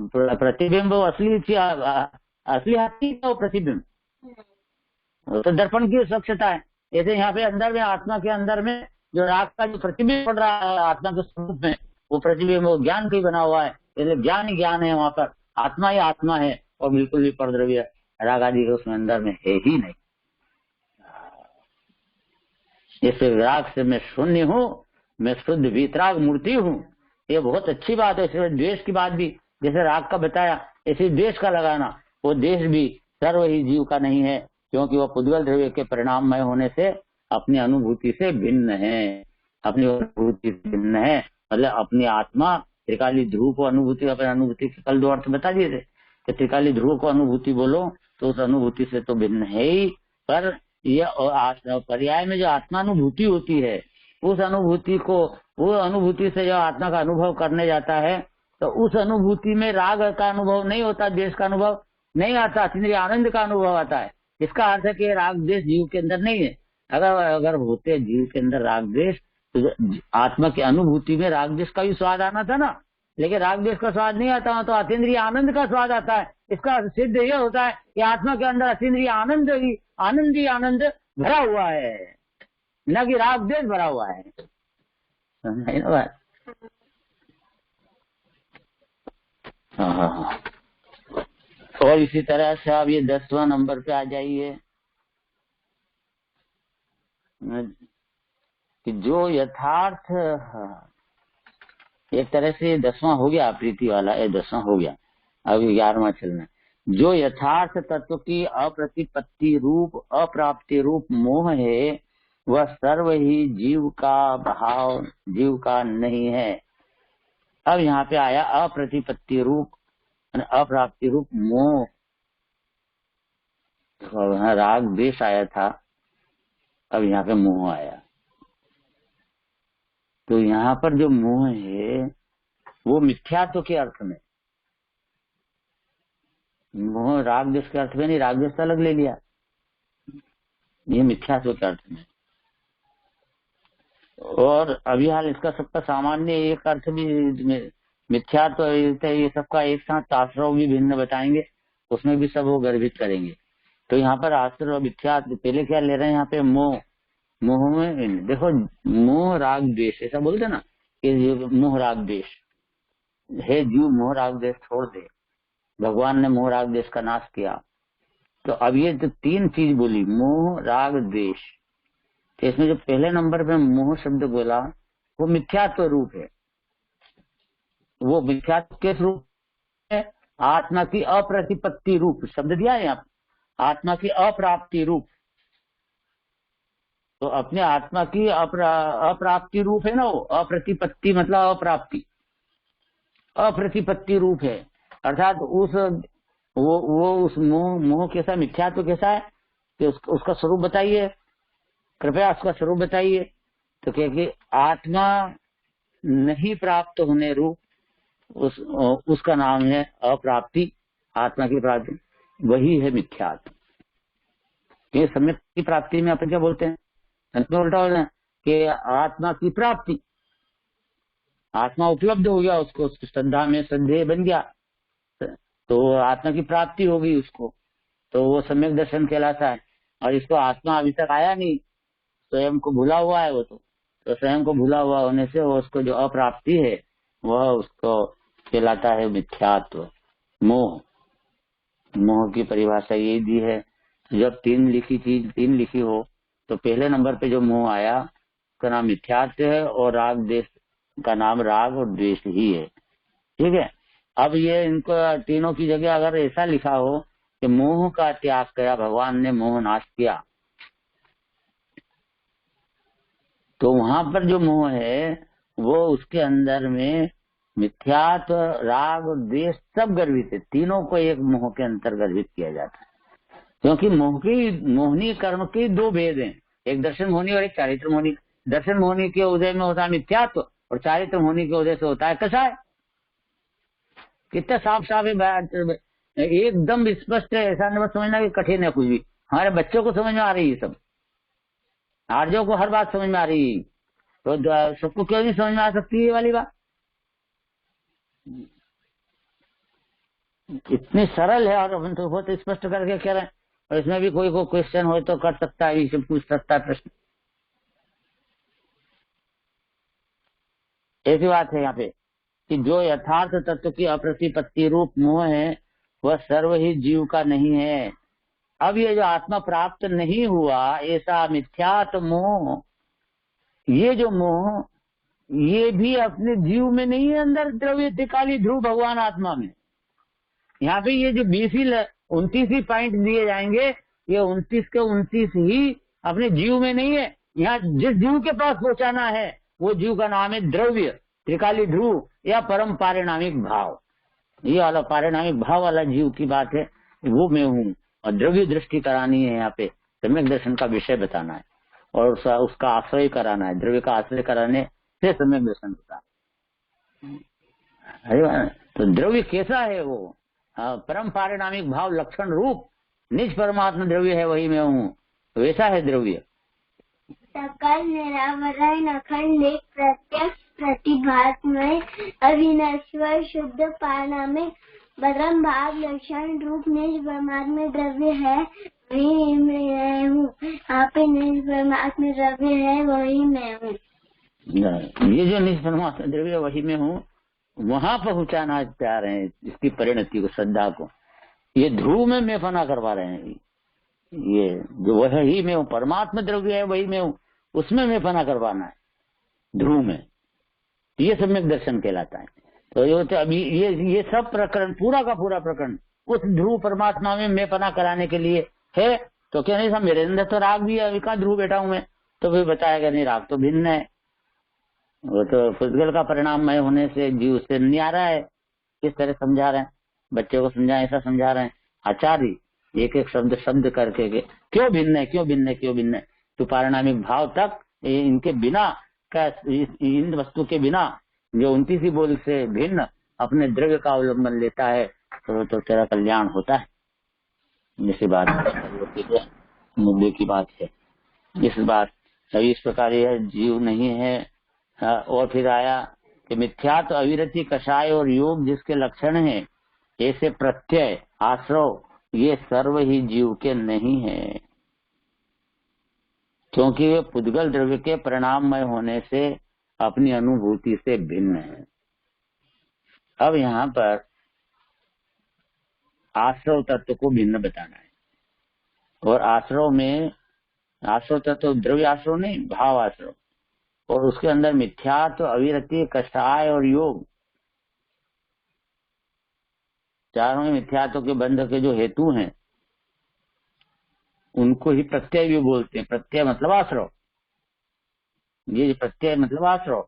प्रतिबिंब वो असली हाथी है, वो प्रतिबिंब वो तो दर्पण की स्वच्छता है। जैसे यहाँ पे अंदर में, आत्मा के अंदर में जो राग का जो प्रतिबिंब पड़ रहा है आत्मा के स्वरूप में, वो प्रतिबिंब वो ज्ञान का ही बना हुआ है, इसलिए ज्ञान ही ज्ञान है, वहां पर आत्मा ही आत्मा है, और बिल्कुल भी परद्रव्य राग आदि उसमें अंदर में है ही नहीं। जैसे राग से मैं शून्य हूँ, मैं शुद्ध वीतराग मूर्ति हूँ, ये बहुत अच्छी बात है। इसलिए द्वेष की बात भी जैसे राग का बताया, ऐसे द्वेष का लगाना, वो द्वेष भी सर्व ही जीव का नहीं है, क्योंकि वह पुद्गल द्रव्य के परिणाममय होने से अपनी अनुभूति से भिन्न है, अपनी अनुभूति से भिन्न है, मतलब अपनी आत्मा त्रिकाली ध्रुव को अनुभूति, अपनी अनुभूति के कल दो अर्थ बता दिए थे कि त्रिकाली ध्रुव को अनुभूति बोलो तो उस अनुभूति से तो भिन्न है ही, पर यह पर्याय में जो आत्मानुभूति होती है, उस अनुभूति को, वो अनुभूति से जो आत्मा का अनुभव करने जाता है, तो उस अनुभूति में राग का अनुभव नहीं होता, द्वेष का अनुभव नहीं आता, अतीन्द्रिय आनंद का अनुभव आता है। इसका अर्थ है कि राग द्वेष जीव के अंदर नहीं है। अगर होते जीव के अंदर राग द्वेष, तो आत्मा की अनुभूति में राग द्वेष का भी स्वाद आना था ना, लेकिन राग द्वेष का स्वाद नहीं आता, तो अतीन्द्रिय आनंद का स्वाद आता है। इसका सिद्ध यह होता है कि आत्मा के अंदर अतीन्द्रिय आनंद ही आनंद ही आनंद भरा हुआ है, न कि राग द्वेष भरा हुआ है। समझाई ना बात? हाँ। और इसी तरह से आप ये 10वां नंबर पे आ जाइए कि जो यथार्थ, एक तरह से 10वां हो गया, प्रीति वाला ये 10वां हो गया, अब 11वां चलना। जो यथार्थ तत्व की अप्रतिपत्ति रूप अप्राप्ति रूप मोह है, वह सर्व ही जीव का भाव, जीव का नहीं है। अब यहाँ पे आया अप्रतिपत्ति रूप अप्राप्ति रूप मोह, तो राग द्वेष आया था, अब यहाँ पे मोह आया। तो यहाँ पर जो मोह है वो मिथ्यात्व के अर्थ में, मोह राग द्वेष के अर्थ में नहीं, राग द्वेष अलग ले लिया, ये मिथ्यात्व के अर्थ में। और अभी हाल इसका सबका सामान्य एक अर्थ भी मिथ्यात्व, ये सबका एक साथ आश्रय भी भिन्न बताएंगे, उसमें भी सब वो गर्भित करेंगे। तो यहाँ पर आश्रय और मिथ्यात्व पहले क्या ले रहे हैं, यहाँ पे मोह, मोह में देखो मोह राग द्वेष ऐसा बोलते ना कि मोह राग द्वेष है, जीव मोह राग द्वेष छोड़ दे, भगवान ने मोह राग द्वेष का नाश किया। तो अब ये जो 3 चीज बोली, मोह राग द्वेष, तो इसमें जो पहले नंबर पे मोह शब्द बोला वो मिथ्यात्व रूप है। वो मिथ्यात्व के रूप है, आत्मा की अप्रतिपत्ति रूप शब्द दिया है यहाँ, आत्मा की अप्राप्ति रूप। तो अपने आत्मा की अप्राप्ति रूप है ना, वो अप्रतिपत्ति मतलब अप्राप्ति, अप्रतिपत्ति रूप है। अर्थात उस मोह कैसा, मिथ्यात्व कैसा है कि उसका स्वरूप बताइए, कृपया उसका स्वरूप बताइए। तो क्योंकि आत्मा नहीं प्राप्त होने रूप उसका नाम है अप्राप्ति, आत्मा की प्राप्ति, वही है मिथ्यात्व। ये सम्यक की प्राप्ति में अपन क्या बोलते हैं, उल्टा होता है कि आत्मा की प्राप्ति, आत्मा उपलब्ध हो गया उसको, श्रद्धा में श्रद्धेय बन गया, तो आत्मा की प्राप्ति हो गई उसको, तो वो सम्यक दर्शन कहलाता है। और इसको आत्मा अभी तक आया नहीं, स्वयं को भूला हुआ है वो, तो स्वयं को भूला हुआ होने से वो उसको जो अप्राप्ति है वह उसको कहलाता है मिथ्यात्व, मोह। मोह की परिभाषा ये दी है, जब 3 लिखी हो तो पहले नंबर पे जो मोह आया उसका नाम मिथ्यात्व है, और राग द्वेष का नाम राग और द्वेष ही है। ठीक है, अब ये इनको तीनों की जगह अगर ऐसा लिखा हो कि मोह का त्याग किया, भगवान ने मोह नाश किया, तो वहां पर जो मोह है वो उसके अंदर में मिथ्यात्व, राग और द्वेष सब गर्भित है। तीनों को एक मोह के अंतर गर्भित किया जाता है, क्योंकि मोहनी कर्म के 2 भेद हैं, एक दर्शन मोहनी और एक चारित्र मोहनी। दर्शन मोहनी के उदय में होता है मिथ्यात्व, और चारित्र मोहनी के उदय से होता है कषाय। कितना साफ साफ है बात, एकदम स्पष्ट है। ऐसा नहीं समझना कि कठिन है कुछ भी। हमारे बच्चों को समझ में आ रही है सब, आर्यों को हर बात समझ में आ रही है, तो सबको क्यों नहीं समझ में आ सकती ये वाली बात? इतनी सरल है और अपन तो बहुत स्पष्ट करके कह रहे हैं। और इसमें भी कोई क्वेश्चन हो तो कर सकता है, इसे पूछ सकता है प्रश्न। ऐसी बात है यहाँ पे कि जो यथार्थ तत्व की अप्रतिपत्ति रूप मोह है वह सर्व ही जीव का नहीं है। अब ये जो आत्मा प्राप्त नहीं हुआ ऐसा मिथ्यात्व मोह, ये जो मोह ये भी अपने जीव में नहीं है, अंदर द्रव्य त्रिकाली ध्रुव भगवान आत्मा में। यहाँ पे ये जो 29 ही पॉइंट दिए जाएंगे, ये 29 के 29 ही अपने जीव में नहीं है। यहाँ जिस जीव के पास पहुंचाना है वो जीव का नाम है द्रव्य त्रिकाली ध्रुव या परम पारिणामिक भाव। ये वाला पारिणामिक भाव वाला जीव की बात है, वो मैं हूँ। और द्रव्य दृष्टि करानी है, यहाँ पे सम्यक दर्शन का विषय बताना है और उसका आश्रय कराना है। द्रव्य का आश्रय कराने से सम्यक दर्शन होता है। तो द्रव्य कैसा है वो? परम पारिणामिक भाव लक्षण रूप निज परमात्मा द्रव्य है, वही मैं हूँ, वैसा है द्रव्य। सकल निरावरण अखंड एक प्रत्यक्ष प्रतिभात्मय अविनश्वर शुद्ध पारिणामिक परम भाव लक्षण रूप निज परमात्मा द्रव्य है, वही मैं हूँ। यहाँ पे निज परमात्मा द्रव्य है, वही मैं हूँ। ये जो निज परमात्मा द्रव्य वही मैं हूँ, वहां पहुंचाना चाह रहे हैं इसकी परिणति को, श्रद्धा को। ये ध्रुव में मैं फना करवा रहे हैं। ये जो वह ही मैं हूँ, परमात्मा द्रव्य है वही मैं हूँ, उसमें मैं फना करवाना है ध्रुव में। ये सम्यक दर्शन कहलाता है। तो ये तो अभी ये सब प्रकरण, पूरा का पूरा प्रकरण उस ध्रुव परमात्मा में मैं फना कराने के लिए है। तो क्या नहीं, मेरे अंदर तो राग भी है, कहाँ ध्रुव बैठा हूं मैं? तो फिर बताएगा नहीं, राग तो भिन्न है, वो तो पुद्गल का परिणाम मैं होने से जीव से नहीं आ रहा है। किस तरह समझा रहे हैं बच्चे को, समझा ऐसा समझा रहे हैं आचार्य एक एक शब्द शब्द करके के क्यों भिन्न है, क्यों भिन्न है, क्यों भिन्न है। तो पारिणामिक भाव तक इनके बिना का, इन वस्तु के बिना जो 29 बोल से भिन्न अपने द्रव्य का अवलंबन लेता है तो तेरा कल्याण होता है। इसी बात मुद्दे की बात है। इस बात सभी इस प्रकार यह जीव नहीं है। और फिर आया कि मिथ्यात्व अविरति कषाय और योग जिसके लक्षण है, ऐसे प्रत्यय आश्रव ये सर्व ही जीव के नहीं है, क्योंकि वे पुद्गल द्रव्य के परिणाममय होने से अपनी अनुभूति से भिन्न है। अब यहाँ पर आश्रव तत्व को भिन्न बताना है। और आश्रव में, आश्रव तत्व द्रव्य आश्रव नहीं, भाव आश्रव, और उसके अंदर मिथ्यात्व अविरति कषाय और योग, चारों मिथ्यात्व के बंध के जो हेतु हैं उनको ही प्रत्यय भी बोलते हैं। प्रत्यय मतलब आश्रव, ये प्रत्यय मतलब आश्रव।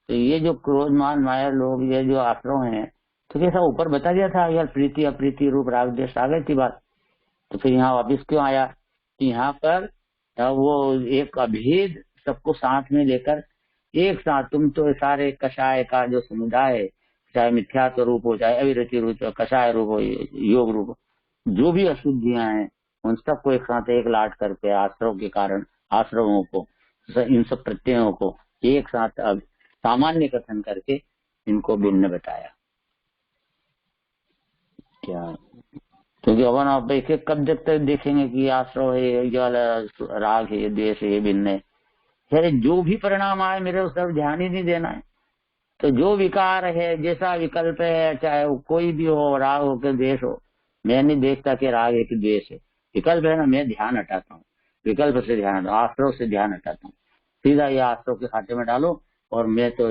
तो ये जो क्रोध मान माया लोग, ये जो आश्रव हैं, तो कैसा ऊपर बता दिया था यार, प्रीति अप्रीति रूप राग द्वेष आ गई थी बात। तो फिर यहाँ वापिस क्यों आया? यहाँ पर वो एक अभेद सबको साथ में लेकर एक साथ, तुम तो सारे कषाय का जो समुदाय है, चाहे मिथ्यात्व रूप हो, चाहे अविरति रूप, कषाय रूप हो, योग रूप हो, जो भी अशुद्धियां हैं उन सबको एक साथ एक लाट करके आश्रव के कारण आश्रवों को, इन सब प्रत्ययों को एक साथ अब सामान्य कथन करके इनको भिन्न बताया। क्या? क्योंकि अपन आप एक एक कब तक देखेंगे कि आश्रव है, ये वाला राग है, ये द्वेष है, ये भिन्न है। अरे जो भी परिणाम आए मेरे उस तरफ ध्यान ही नहीं देना है। तो जो विकार है, जैसा विकल्प है, चाहे वो कोई भी हो, राग हो कि द्वेष हो, मैं नहीं देखता कि राग है कि द्वेष है। विकल्प है ना, मैं ध्यान हटाता हूँ, विकल्प से ध्यान हटाता हूँ, आश्रव से ध्यान हटाता हूँ। सीधा ये आश्रव के खाते में डालो और मैं तो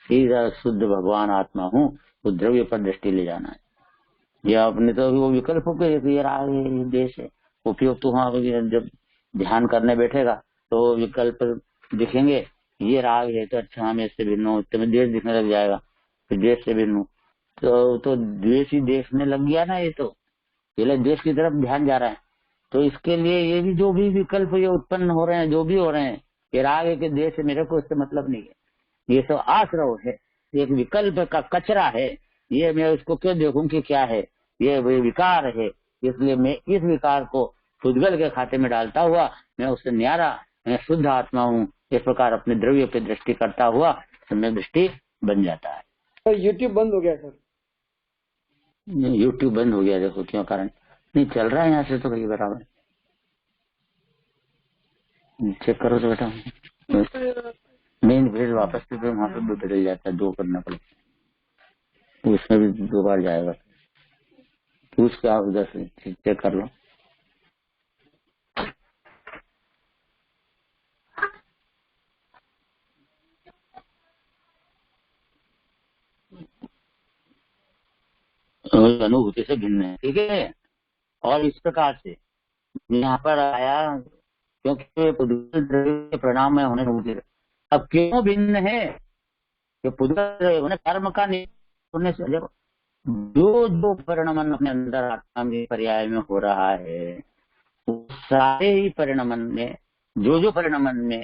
सीधा शुद्ध भगवान आत्मा हूँ, वो द्रव्य पर दृष्टि ले जाना है। या अपने तो वो विकल्प हो गए, ये राग है, ये द्वेष है, उपयोग तो वहां जब ध्यान करने बैठेगा तो विकल्प दिखेंगे, ये राग है तो अच्छा मैं इससे भिन्न हूँ, तुम्हें द्वेष दिखने लग जाएगा, फिर द्वेष से भिन्न हूँ, तो द्वेष ही देखने लग गया ना। ये तो पहले द्वेष की तरफ ध्यान जा रहा है। तो इसके लिए ये भी जो भी विकल्प ये उत्पन्न हो रहे हैं, जो भी हो रहे हैं, ये राग है कि द्वेष है, मेरे को इससे मतलब नहीं है। ये तो आश्रव है, एक विकल्प का कचरा है, ये मैं उसको क्यों देखूं कि क्या है, ये विकार है, इसलिए मैं इस विकार को पुद्गल के खाते में डालता हुआ मैं उससे न्यारा, मैं शुद्ध आत्मा हूँ, इस प्रकार अपने द्रव्य पे दृष्टि करता हुआ सम्यक दृष्टि बन जाता है। तो यूट्यूब बंद हो गया सर? यूट्यूब बंद हो गया, देखो क्यों कारण नहीं चल रहा है यहाँ से तो कहीं बराबर, चेक करो तो बेटा। नहीं फिर वापस से फिर वहाँ पे भी बदल जाता है, 2 करना पड़ेगा, उसमें भी 2 बार जाएगा, पूछ के आप उधर से चेक कर लो। अनुभूति से भिन्न है, ठीक है। और इस प्रकार से यहाँ पर आया क्योंकि पुद्गल द्रव्य के परिणाम में होने अनुभूति। अब क्यों भिन्न है कि पुद्गल द्रव्य कर्म का होने से जो जो परिणमन अपने अंदर आत्मा में पर्याय में हो रहा है, सारे ही परिणमन में जो परिणमन में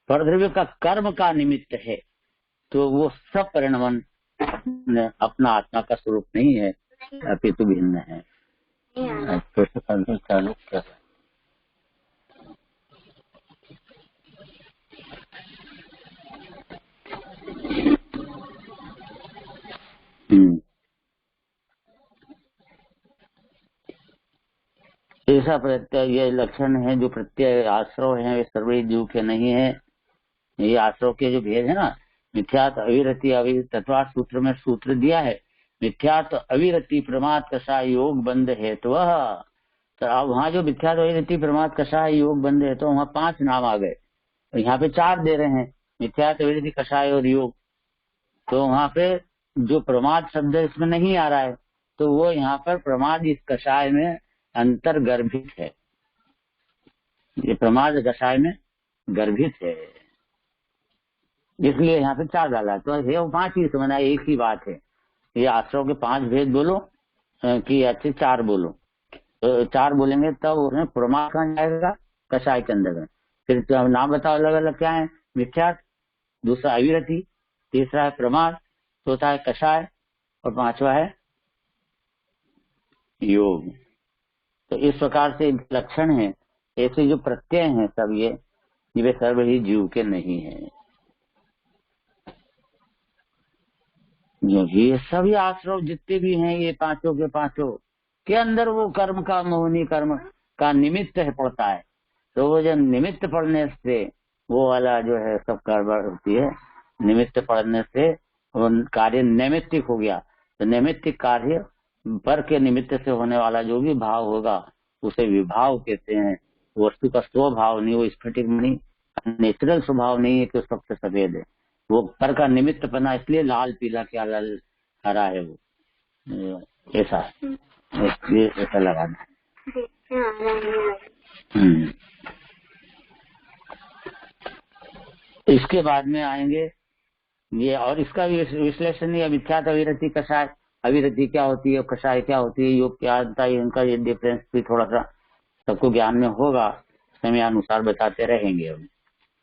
परद्रव्य का कर्म का निमित्त है, तो वो सब परिणमन अपना आत्मा का स्वरूप नहीं है, अपितु भिन्न है। चालू कर ऐसा प्रत्यय, ये लक्षण है जो प्रत्यय आश्रव है वे सर्वे जीव के नहीं है। ये आश्रव के जो भेद है ना, मिथ्यात अविरति अवि तत्वार्थ सूत्र में सूत्र दिया है, मिथ्यात अविरति प्रमाद कषाय योग बंध हेतु। तो अब वहाँ जो मिथ्यात अविरति प्रमाद कषाय योग बंध है, तो वहाँ 5 नाम आ गए, यहाँ पे 4 दे रहे हैं, मिथ्यात अविरति कषाय और योग। तो वहाँ पे जो प्रमाद शब्द इसमें नहीं आ रहा है, तो वो यहाँ पर प्रमाद इस कषाय में अंतर्गर्भित है, ये प्रमाद कषाय में गर्भित है, इसलिए यहाँ पे 4 डाला। तो ये 5 ही समझना, एक ही बात है। ये आश्रव के 5 भेद बोलो कि अच्छे 4 बोलो, तो 4 बोलेंगे तब उसमें प्रमाद कहाँ जाएगा, कषाय के अंदर। फिर नाम बताओ अलग अलग क्या है, मिथ्यात, दूसरा अविरति, तीसरा है प्रमाद, चौथा है कषाय और 5वां है योग। तो इस प्रकार से लक्षण है, ऐसे जो प्रत्यय हैं सब ये वे सर्व ही जीव के नहीं है। जो ये सभी आश्रव जितने भी हैं, ये पांचों के पांचों के अंदर वो कर्म का मोहनी कर्म का निमित्त है पड़ता है। तो वो जो निमित्त पड़ने से वो वाला जो है सब गड़बड़ होती है, निमित्त पड़ने से वो कार्य नैमित्तिक हो गया। तो नैमित्तिक कार्य पर के निमित्त से होने वाला जो भी भाव होगा उसे विभाव कहते हैं। वस्तु का स्वभाव नहीं, वो स्फटिक नहीं, नेचुरल स्वभाव नहीं है कि सबसे सफेद है, वो पर का निमित्त बना, इसलिए लाल पीला क्या लाल हरा है वो, ऐसा इसलिए ऐसा लगाना। इसके बाद में आएंगे ये, और इसका विश्लेषण ये मिथ्यात अविरति कषाय, अविरति क्या होती है, कषाय क्या होती है, योग क्या होता है, इनका ये डिफरेंस भी थोड़ा सा सबको ज्ञान में होगा, समय अनुसार बताते रहेंगे हम,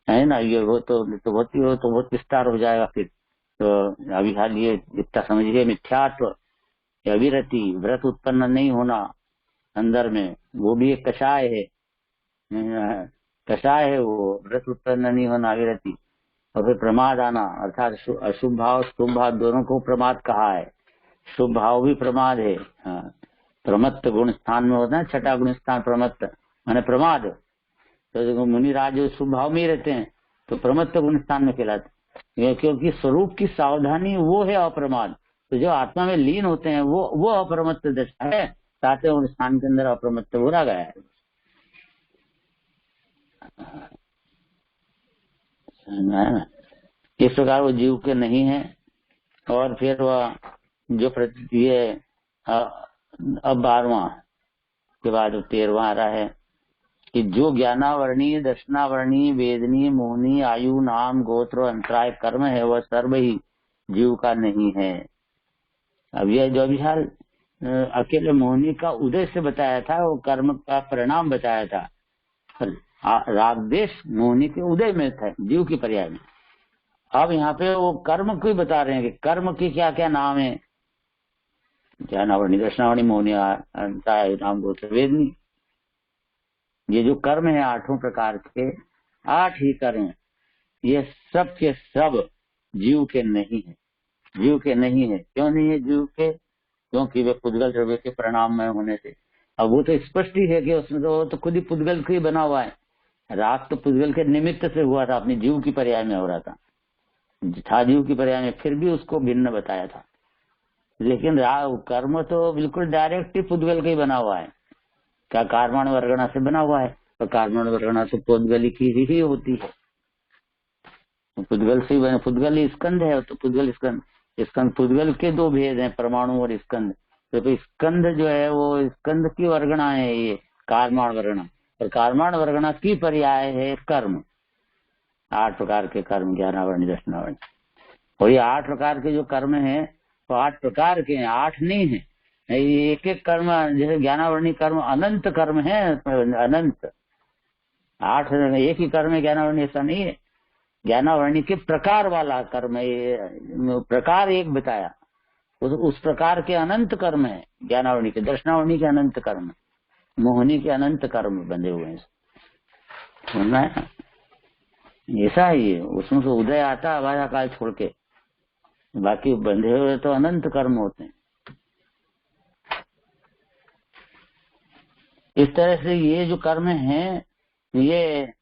है ना। ये वो तो बहुत विस्तार हो जाएगा फिर। तो अभी हाल ये इतना समझिए, मिथ्यात्व अविरति, व्रत उत्पन्न नहीं होना अंदर में, वो भी एक कषाय है, कषाय है वो, व्रत उत्पन्न नहीं होना अविरति। और फिर प्रमाद आना, अर्थात अशुभ भाव शुभ भाव दोनों को प्रमाद कहा है, शुभ भाव भी प्रमाद है। हाँ, प्रमत्त गुण स्थान में होता है, 6ठा गुण स्थान प्रमत्त माने प्रमाद। तो मुनिराज जो शुभ भाव में ही रहते हैं तो प्रमत्त गुण स्थान में कहलाते, क्योंकि स्वरूप की सावधानी वो है अप्रमाद। तो जो आत्मा में लीन होते हैं वो अप्रमत्त दशा है, 7वें गुण स्थान के अंदर अप्रमत्त बोला गया है। इस प्रकार वो जीव के नहीं है। और फिर वह जो ये अब 12वां के बाद 13वां आ रहा है कि जो ज्ञानावर्णीय दर्शनावर्णीय वेदनीय मोहनी आयु नाम गोत्र अंतराय कर्म है वह सर्व ही जीव का नहीं है। अब यह जो अभिहाल अकेले मोहनी का उदय से बताया था, वो कर्म का परिणाम बताया था। रागदेश मोहनी के उदय में था, जीव की पर्याय में। अब यहाँ पे वो कर्म को ही बता रहे हैं कि कर्म के क्या क्या नाम है, ज्ञानावरणी, दर्शनावरणी, मोहनी, अंतराय, नाम गोत्र वेदनी। ये जो कर्म है आठों प्रकार के, 8 ही कर्म, ये सब के सब जीव के नहीं है। जीव के नहीं है। क्यों नहीं है जीव के? क्योंकि वे पुद्गल द्रव्य के परिणाम में होने से। अब वो तो स्पष्ट ही है कि उसमें तो खुद ही पुद्गल के बना हुआ है। राग तो पुद्गल के निमित्त से हुआ था, अपनी जीव की पर्याय में हो रहा था जीव की पर्याय में, फिर भी उसको भिन्न बताया था। लेकिन राग कर्म तो बिल्कुल डायरेक्ट ही पुद्गल का ही बना हुआ है। क्या कार्माण वर्गणा से बना हुआ है, तो कार्माण वर्गणा तो पुद्गल की ही होती है। पुद्गल से ही पुद्गल स्कंद है, तो पुद्गल स्कंद, स्कंद पुद्गल के 2 भेद हैं, परमाणु और स्कंद। तो स्कंद जो है वो स्कंद की वर्गणा है, ये कार्माण वर्गणा, और कार्माण वर्गणा की पर्याय है कर्म। 8 प्रकार के कर्म, ज्ञानावरणी, दर्शनावरणी। और ये 8 प्रकार के जो कर्म है तो 8 प्रकार के हैं, 8 नहीं है। एक एक कर्म, जैसे ज्ञानावरणी कर्म अनंत कर्म है, अनंत। 8 एक ही कर्म है ज्ञानावरणी, ऐसा नहीं है। ज्ञानावरणी के प्रकार वाला कर्म है, प्रकार एक बताया, उस प्रकार के अनंत कर्म है ज्ञानावरणी के। दर्शनावरणी के अनंत कर्म, मोहनी के अनंत कर्म बंधे हुए हैं। सुनना है, ऐसा ही है। उसमें से उदय आता है बाधा काल छोड़ के, बाकी बंधे हुए तो अनंत कर्म होते हैं। इस तरह से ये जो कर्म है, ये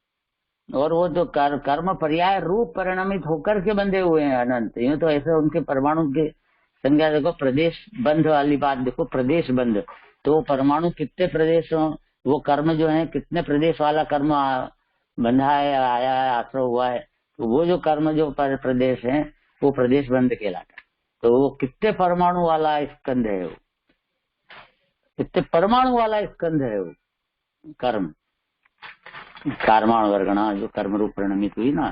और वो जो कर्म पर्याय रूप परिणामित होकर के बंधे हुए हैं अनंत। यूं तो ऐसे उनके परमाणु के संज्ञा देखो, प्रदेश बंध वाली बात देखो, प्रदेश बंध, तो परमाणु कितने प्रदेश, वो कर्म जो है कितने प्रदेश वाला कर्म बंधा है, आया है, आश्रय हुआ है। तो वो जो कर्म जो प्रदेश है वो प्रदेश बंध कहलाता है। तो वो कितने परमाणु वाला स्कंध है, वो कितने परमाणु वाला स्कंध है वो कर्म। कार्माण वर्गणा जो कर्म रूप परिणमित हुई ना,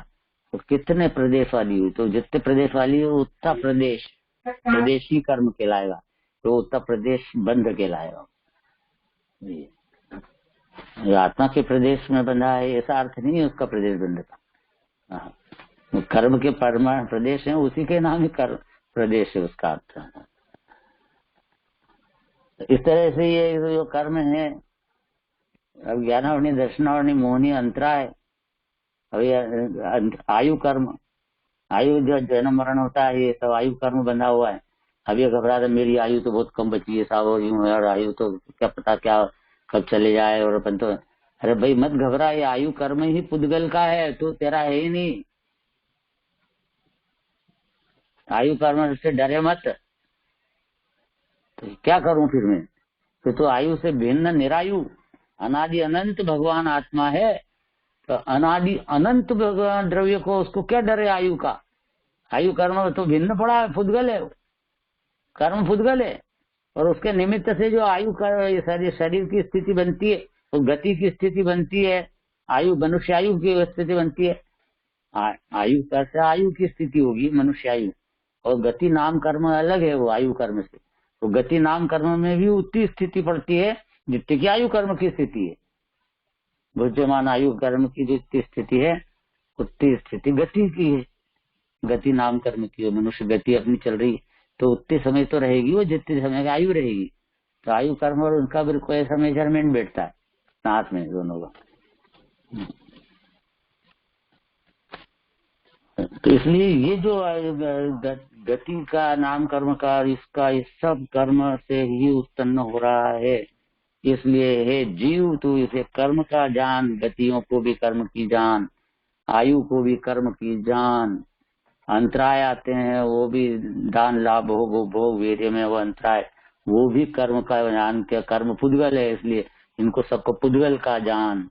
तो कितने प्रदेश वाली हुई, तो जितने प्रदेश वाली हो उतना प्रदेश, प्रदेशी कर्म कहलाएगा, तो उतना प्रदेश बंध कहलाएगा। आत्मा के प्रदेश में बंधा है ऐसा अर्थ नहीं है उसका प्रदेश बंध का। कर्म के परमाणु प्रदेश है, उसी के नाम ही कर्म प्रदेश है, उसका अर्थ। इस तरह से ये जो कर्म है, अब ज्ञानावरणी, दर्शनावरणी, मोहनी, अंतराय, अभी आयु कर्म, आयु जो जन्म मरण होता है, ये सब आयु कर्म बंधा हुआ है। अब ये घबरा था, मेरी आयु तो बहुत कम बची है साहब, और यूं है, और आयु तो क्या पता क्या कब चले जाए, और अपन तो, अरे भाई मत घबरा, ये आयु कर्म ही पुद्गल का है, तो तेरा है ही नहीं। आयु कर्म से डरे मत। तो क्या करूं फिर मैं? तो आयु से भिन्न निरायु अनादि अनंत भगवान आत्मा है, तो अनादि अनंत भगवान द्रव्य को उसको क्या डर है आयु का? आयु कर्म तो भिन्न पड़ा है, फुद्गल है, कर्म फुद्गल है, और उसके निमित्त से जो आयु का शरीर की स्थिति बनती है, तो गति की स्थिति बनती है, आयु मनुष्य आयु की स्थिति बनती है। आयु कैसे आयु की स्थिति होगी, मनुष्य आयु, और गति नाम कर्म अलग है वो आयु कर्म से। तो गति नाम कर्म में भी उतनी स्थिति पड़ती है जितनी की आयु कर्म की स्थिति है। बुद्धिमान आयु कर्म की जितनी स्थिति है उतनी स्थिति गति की है, गति नाम कर्म की है। मनुष्य गति अपनी चल रही तो उतने समय तो रहेगी वो जितने समय की आयु रहेगी। तो आयु कर्म और उनका भी कोई ऐसा मेजरमेंट बैठता है साथ में दोनों का। तो इसलिए ये जो गति का नाम कर्म का, इसका इस सब कर्म से ही उत्पन्न हो रहा है। इसलिए हे जीव, तू इसे कर्म का जान, गतियों को भी कर्म की जान, आयु को भी कर्म की जान। अंतराय आते हैं वो भी दान लाभ भोग भोग वीर्य में, वो अंतराय वो भी कर्म का जान के, कर्म पुद्गल है, इसलिए इनको सबको पुद्गल का जान।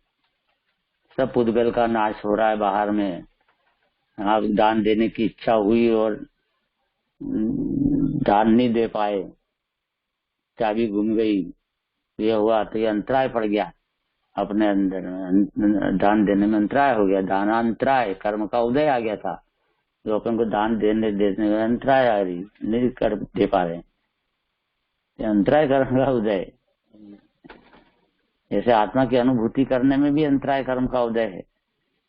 सब पुद्गल का नाश हो रहा है बाहर में। आप दान देने की इच्छा हुई और दान नहीं दे पाए, चाबी घूम गई, ये हुआ तो ये अंतराय पड़ गया अपने अंदर, दान देने में अंतराय हो गया, दानांतराय, कर्म का उदय आ गया था। जो अपन को दान देने में अंतराय आ रही, नहीं कर दे पा रहे, अंतराय कर्म का उदय। जैसे आत्मा की अनुभूति करने में भी अंतराय कर्म का उदय है,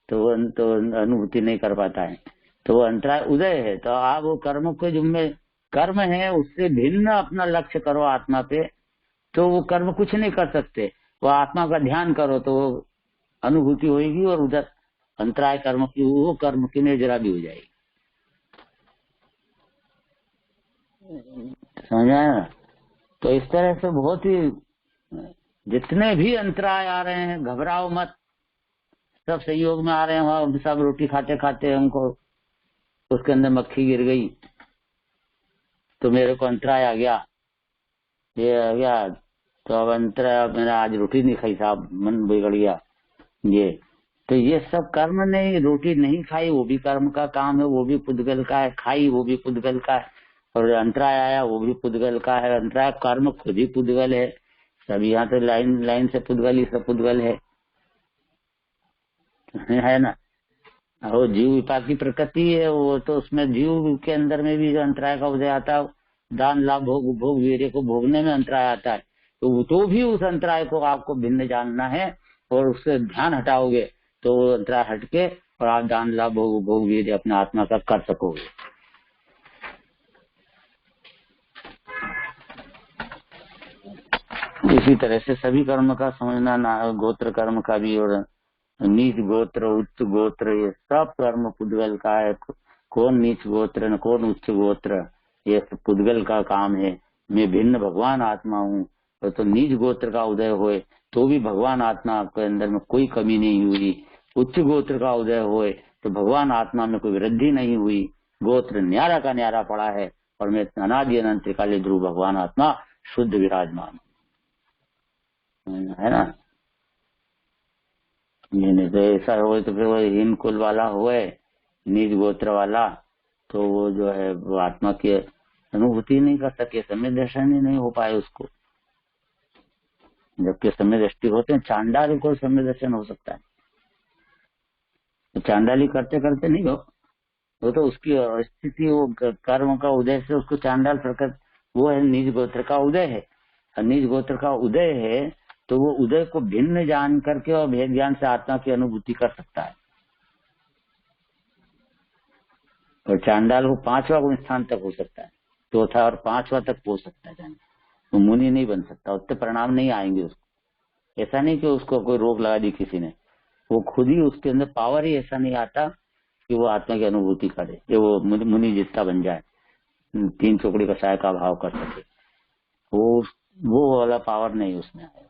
तो वो तो अनुभूति नहीं कर पाता है, तो वो अंतराय उदय है। तो आप वो कर्म को जिम्मे कर्म है उससे भिन्न अपना लक्ष्य करो आत्मा पे, तो वो कर्म कुछ नहीं कर सकते। वो आत्मा का ध्यान करो तो वो अनुभूति होगी, और उधर अंतराय कर्म की वो कर्म की निर्जरा भी हो जाएगी। समझ आया ना? तो इस तरह से बहुत ही जितने भी अंतराय आ रहे हैं घबराओ मत, सब सहयोग में आ रहे हैं। वहां सब रोटी खाते खाते हमको उसके अंदर मक्खी गिर गई तो मेरे को अंतराय आ गया, ये आ गया तो अब अंतराय, मेरा आज रोटी नहीं खाई साहब, मन बिगड़ गया। ये तो ये सब कर्म नहीं, रोटी नहीं खाई वो भी कर्म का काम है, वो भी पुद्गल का है, खाई वो भी पुद्गल का है, और अंतराय आया वो भी पुद्गल का है। अंतराय कर्म खुद ही पुद्गल है। सब यहाँ तो लाइन लाइन से पुद्गल ही सब पुद्गल है ना? वो जीव विपाक की प्रकृति है, वो तो उसमें जीव के अंदर में भी जो अंतराय का उदय आता है, दान लाभ भोग भोग वीर्य को भोगने में अंतराय आता है, तो भी उस अंतराय को आपको भिन्न जानना है, और उससे ध्यान हटाओगे तो वो अंतराय हटके और आप दान लाभ भोग भोग वीर्य अपने आत्मा का कर सकोगे। इसी तरह से सभी कर्म का समझना, गोत्र कर्म का भी, और नीच गोत्र उच्च गोत्र, ये सब कर्म पुद्गल का है। कौन नीच गोत्र न कौन उच्च गोत्र, ये सब पुद्गल का काम है। मैं भिन्न भगवान आत्मा हूँ। तो नीच गोत्र का उदय होए तो भी भगवान आत्मा के अंदर में कोई कमी नहीं हुई, उच्च गोत्र का उदय होए तो भगवान आत्मा में कोई वृद्धि नहीं हुई। गोत्र न्यारा का न्यारा पड़ा है, और मैं अनादि अनंत त्रिकालीन ध्रुव भगवान आत्मा शुद्ध विराजमान है ना। नहीं तो ऐसा हो तो फिर वो हीन कुल वाला हुए, नीच गोत्र वाला, तो वो जो है वो आत्मा की अनुभूति नहीं कर सके, समय दर्शन ही नहीं हो पाए उसको। जबकि समय दृष्टि होते हैं, चांडाल को समय दर्शन हो सकता है, तो चांडाली करते करते नहीं हो, वो तो उसकी स्थिति, वो कर्म का उदय से उसको चांडाल प्रकट, वो है नीच गोत्र का उदय है। और नीच गोत्र का उदय है तो वो उदय को भिन्न जान करके और भेद ज्ञान से आत्मा की अनुभूति कर सकता है। और चांडाल को 5वां गुण स्थान तक हो सकता है, चौथा और 5वां तक हो सकता है चांडाल, वो मुनि नहीं बन सकता, उससे परिणाम नहीं आएंगे उसको। ऐसा नहीं कि उसको कोई रोक लगा दी किसी ने, वो खुद ही, उसके अंदर पावर ही ऐसा नहीं आता कि वो आत्मा की अनुभूति करे, कि वो मुनि जितना बन जाए, 3 चौकड़ी का साय का भाव कर सके। वो वाला पावर नहीं उसमें आएगा।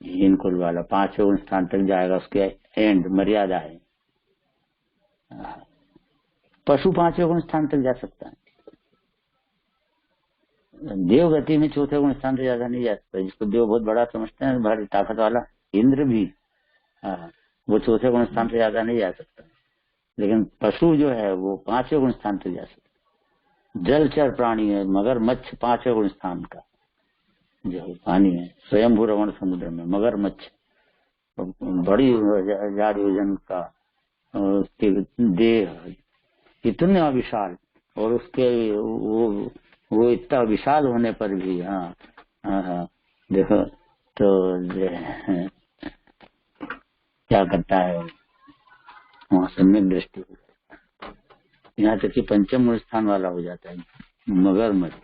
इनकुल वाला 5वें स्थान तक जाएगा, उसके एंड मर्यादा है। पशु 5वें गुण स्थान तक जा सकता है, देव गति में 4थे गुण स्थान से ज्यादा नहीं जा सकता। जिसको देव बहुत बड़ा समझते हैं, भारी ताकत वाला, इंद्र भी, वो 4थे गुण स्थान से ज्यादा नहीं जा सकता। लेकिन पशु जो है वो 5वें गुण स्थान तक जा सकता। जलचर प्राणी है, मगर मच्छ 5वें गुण स्थान का जो है पानी है, स्वयंभू रमण समुद्र में मगर मच्छ बड़ी हजार योजन का, उसके देह इतना विशाल, और उसके वो इतना विशाल होने पर भी, हाँ देखो तो क्या करता है वहां सम्यक दृष्टि, यहाँ तक कि 5वें गुण स्थान वाला हो जाता है मगरमच्छ।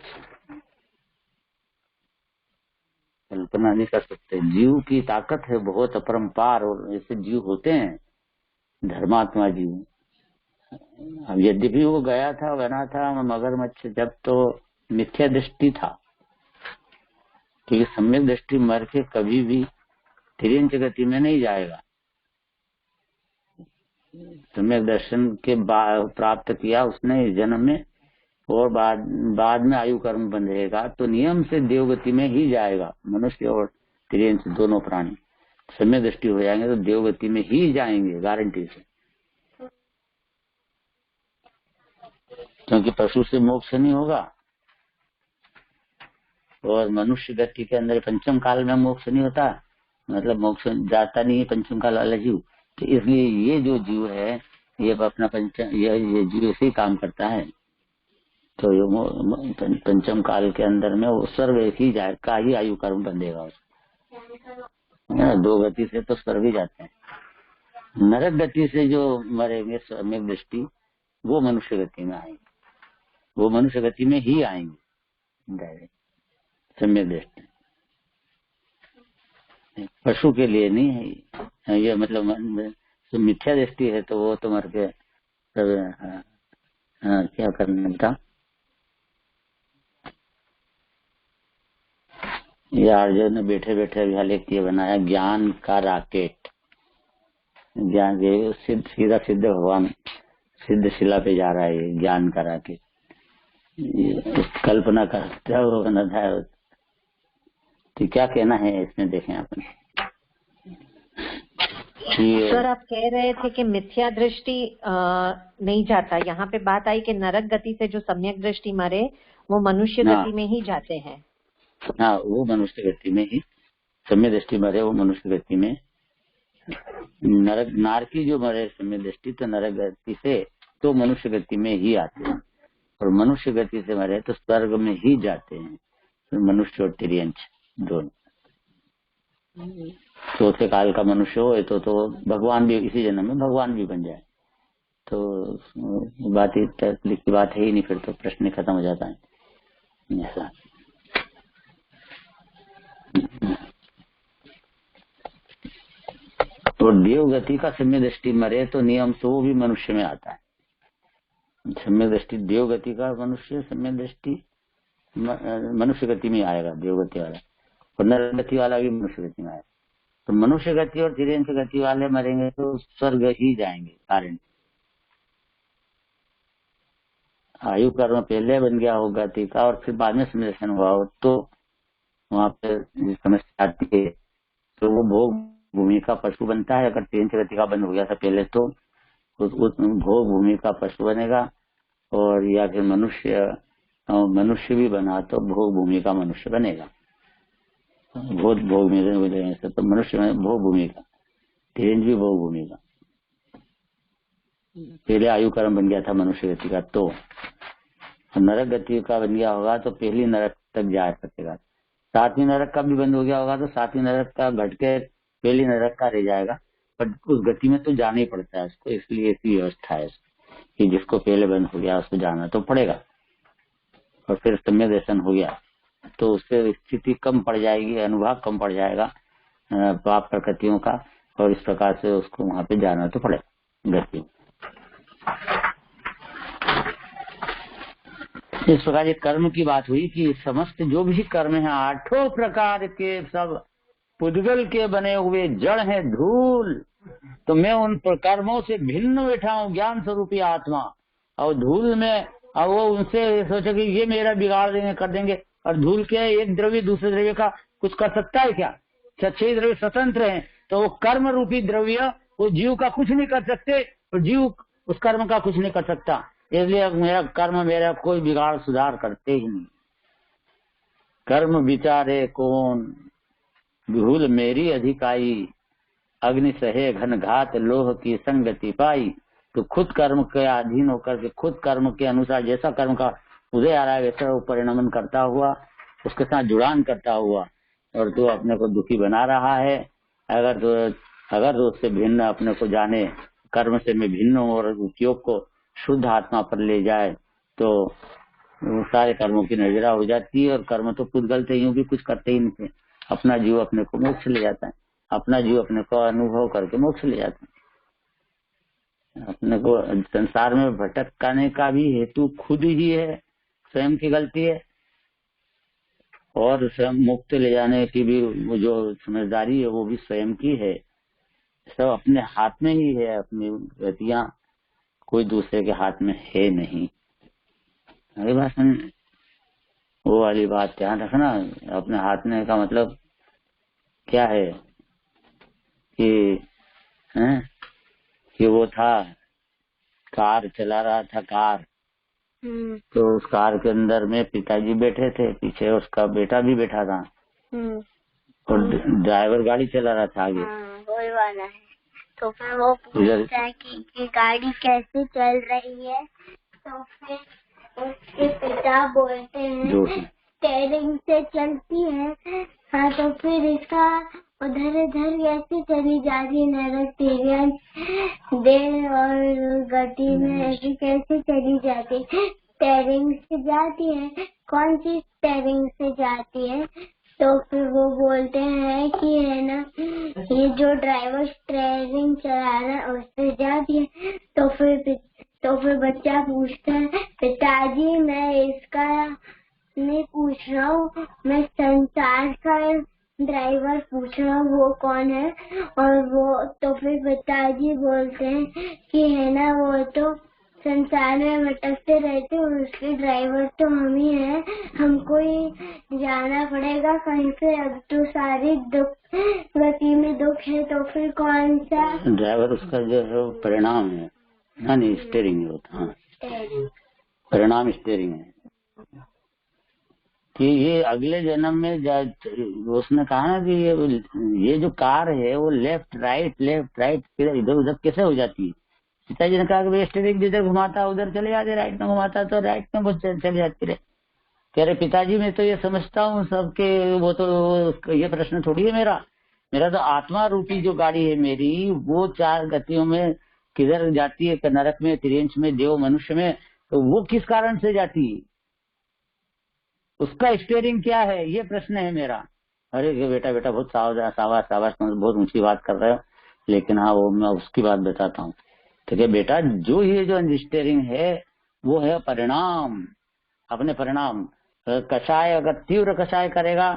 कल्पना नहीं कर सकते, जीव की ताकत है बहुत अपरंपार, और ऐसे जीव होते हैं धर्मात्मा जीव। अब यद्यपि वो गया था, बना था मगरमच्छ, जब तो मिथ्या दृष्टि था, क्योंकि सम्यक दृष्टि मर के कभी भी तिर्यंच गति में नहीं जाएगा। सम्यक दर्शन के प्राप्त किया उसने इस जन्म में, और बाद में आयु कर्म बंधेगा तो नियम से देवगति में ही जाएगा। मनुष्य और तिर्यंच दोनों प्राणी सम्यक दृष्टि हो जाएंगे तो देवगति में ही जाएंगे गारंटी से, क्योंकि पशु से मोक्ष नहीं होगा, और मनुष्य गति के अंदर 5म काल में मोक्ष नहीं होता, मतलब मोक्ष जाता नहीं है 5म काल वाला जीव। तो इसलिए ये जो जीव है ये अपना ये जीव ऐसे ही काम करता है। तो ये 5म काल के अंदर में वो स्वर्ग ही जाए का ही आयु कर्म बंधेगा उसको। 2 गति से तो स्वर्ग ही जाते हैं, नरक गति से जो मरेंगे सम्यक दृष्टि वो मनुष्य गति में आएंगे। वो मनुष्य गति में ही आएंगे डायरेक्ट सम्यक दृष्टि। पशु के लिए नहीं है ये, मतलब तो मिथ्या दृष्टि है तो वो तो मर के सब क्या करने था। ये अर्जुन ने बैठे बैठे अभिलेख ये बनाया ज्ञान का रॉकेट। ज्ञान के सीधा सिद्ध भगवान सिद्ध शिला पे जा रहा है ये ज्ञान का रॉकेट। कल्पना करता वो बना था। तो क्या कहना है इसमें देखें आपने। सर आप कह रहे थे कि मिथ्या दृष्टि नहीं जाता, यहाँ पे बात आई कि नरक गति से जो सम्यक दृष्टि मरे वो मनुष्य गति में ही जाते हैं। हाँ, वो मनुष्य गति में ही सम्यक दृष्टि मरे वो मनुष्य गति में। नरक नारकी जो मरे सम्यक दृष्टि तो नरक गति से तो मनुष्य गति में ही आते हैं, और मनुष्य गति से मरे तो स्वर्ग में ही जाते हैं। तो मनुष्य और तिर्यंच दोनों। चौथे काल का मनुष्य हो तो भगवान भी इसी जन्म में भगवान भी बन जाए तो बात ही तकलीफ की बात है ही नहीं, फिर तो प्रश्न खत्म हो जाता है ऐसा। तो देव गति का सम्यक दृष्टि मरे तो नियम तो वो भी मनुष्य में आता है। सम्यक दृष्टि देव गति का मनुष्य सम्यक दृष्टि मनुष्य गति में आएगा देव गति वाला, और नर गति वाला भी मनुष्य गति में आएगा। तो मनुष्य गति और तिर्यंच गति वाले मरेंगे तो स्वर्ग ही जाएंगे। कारण आयु कर्म पहले बन गया हो गति का और फिर बाद में सम्यदर्शन हुआ हो तो वहां पे समस्या आती है। तो वो भोग भूमि का पशु बनता है। अगर तिर्यंच गति का बंद हो गया था पहले तो उस भोग भूमि का पशु बनेगा, और या फिर मनुष्य भी बना तो भोग भूमि का मनुष्य बनेगा। भोग में तो मनुष्य में भोग भूमि का, तिर्यंच भी भोग भूमि का। पहले आयु कर्म बन गया था मनुष्य गति का, तो नरक गति का बन गया होगा तो पहली नरक तक जा सकेगा। सातवीं नरक का भी बंद हो गया होगा तो सातवीं नरक का घट के पहली नरक का रह जाएगा, पर उस गति में तो जाना ही पड़ता है उसको। इसलिए ऐसी व्यवस्था है कि जिसको पहले बंद हो गया उसको जाना तो पड़ेगा। और फिर सम्यक दर्शन हो गया तो उससे स्थिति कम पड़ जाएगी, अनुभाग कम पड़ जाएगा पाप प्रकृतियों का, और इस प्रकार से उसको वहां पे जाना तो पड़ेगा गति। इस प्रकार ये कर्म की बात हुई कि समस्त जो भी कर्म है आठों प्रकार के सब पुद्गल के बने हुए जड़ है धूल। तो मैं उन कर्मों से भिन्न बैठा हूँ ज्ञान स्वरूपी आत्मा, और धूल में और वो उनसे सोचे कि ये मेरा बिगाड़ देंगे कर देंगे। और धूल के एक द्रव्य दूसरे द्रव्य का कुछ कर सकता है क्या? छह द्रव्य स्वतंत्र हैं, तो वो कर्म रूपी द्रव्य वो जीव का कुछ नहीं कर सकते, और जीव उस कर्म का कुछ नहीं कर सकता। इसलिए मेरा कर्म मेरा कोई बिगाड़ सुधार करते ही नहीं। कर्म विचारे कौन धूल मेरी अधिकाई, अग्नि सहे घन घात लोह की संगति पाई। तो खुद कर्म के अधीन होकर के खुद कर्म के अनुसार जैसा कर्म का उदय आ रहा है वैसा वो परिणमन करता हुआ उसके साथ जुड़ान करता हुआ, और तो अपने को दुखी बना रहा है। अगर तो उससे भिन्न अपने को जाने, कर्म से मैं भिन्न हूँ और उपयोग को शुद्ध आत्मा पर ले जाए तो सारे कर्मों की नजरा हो जाती है। और कर्म तो पुद्गल थे, यूं भी कुछ करते ही नहीं थे। अपना जीव अपने को मोक्ष ले जाता है, अपना जीव अपने को अनुभव करके मोक्ष ले जाता है। अपने को संसार में भटकाने का भी हेतु खुद ही है, स्वयं की गलती है, और स्वयं मुक्त ले जाने की भी जो समझदारी है वो भी स्वयं की है। सब अपने हाथ में ही है, अपनी गतियां कोई दूसरे के हाथ में है नहीं। अरे बात समझ, वो वाली बात ध्यान रखना। अपने हाथ में का मतलब क्या है कि वो था कार चला रहा था कार, तो उस कार के अंदर में पिताजी बैठे थे, पीछे उसका बेटा भी बैठा था, और ड्राइवर गाड़ी चला रहा था आगे। वही वाला है। तो फिर वो पूछता है कि गाड़ी कैसे चल रही है, तो फिर उसके पिता बोलते हैं स्टीयरिंग से चलती है। हाँ, तो फिर इसका उधर इधर कैसे चली जा रही नरक तिर्यंच देह और गति में ऐसी कैसे चली जाती। स्टेयरिंग से जाती है, कौन सी स्टेयरिंग से जाती है? तो फिर वो बोलते हैं कि है ना, ये जो ड्राइवर स्टेयरिंग चला रहा है उससे जाती है। तो फिर बच्चा पूछता है, पिताजी मैं इसका नहीं पूछ रहा हूँ, मैं संसार का ड्राइवर पूछ रहा हूँ, वो कौन है? और वो तो फिर पिताजी बोलते हैं कि है ना, वो तो संसार में भटकते रहते और उसके ड्राइवर तो हम ही हैं, हमको ही जाना पड़ेगा कहीं पे। अब तो सारी गति में दुख है, तो फिर कौन सा ड्राइवर? उसका जो है वो परिणाम है। हाँ नहीं, स्टीयरिंग होता। हाँ, परिणाम स्टीयरिंग है कि ये अगले जन्म में उसने कहा ना कि ये जो कार है वो लेफ्ट राइट इधर उधर कैसे हो जाती है। पिताजी ने कहा कि भाई स्टीयरिंग जिधर घुमाता उधर चले जाते, राइट में घुमाता तो राइट में चले जाती रहे। कह रहे पिताजी मैं तो ये समझता हूँ सबके, वो तो ये प्रश्न थोड़ी है मेरा तो आत्मा रूपी जो गाड़ी है मेरी, वो 4 गतियों में किधर जाती है, नरक में, तिर्यंच में, देव, मनुष्य में, तो वो किस कारण से जाती है, उसका स्टीयरिंग क्या है, ये प्रश्न है मेरा। अरे बेटा बहुत सावास बहुत ऊंची बात कर रहे हो, लेकिन हाँ वो मैं उसकी बात बताता हूँ। ठीक है बेटा, जो ये जो स्टीयरिंग है वो है परिणाम, अपने परिणाम। कषाय अगर तीव्र कषाय करेगा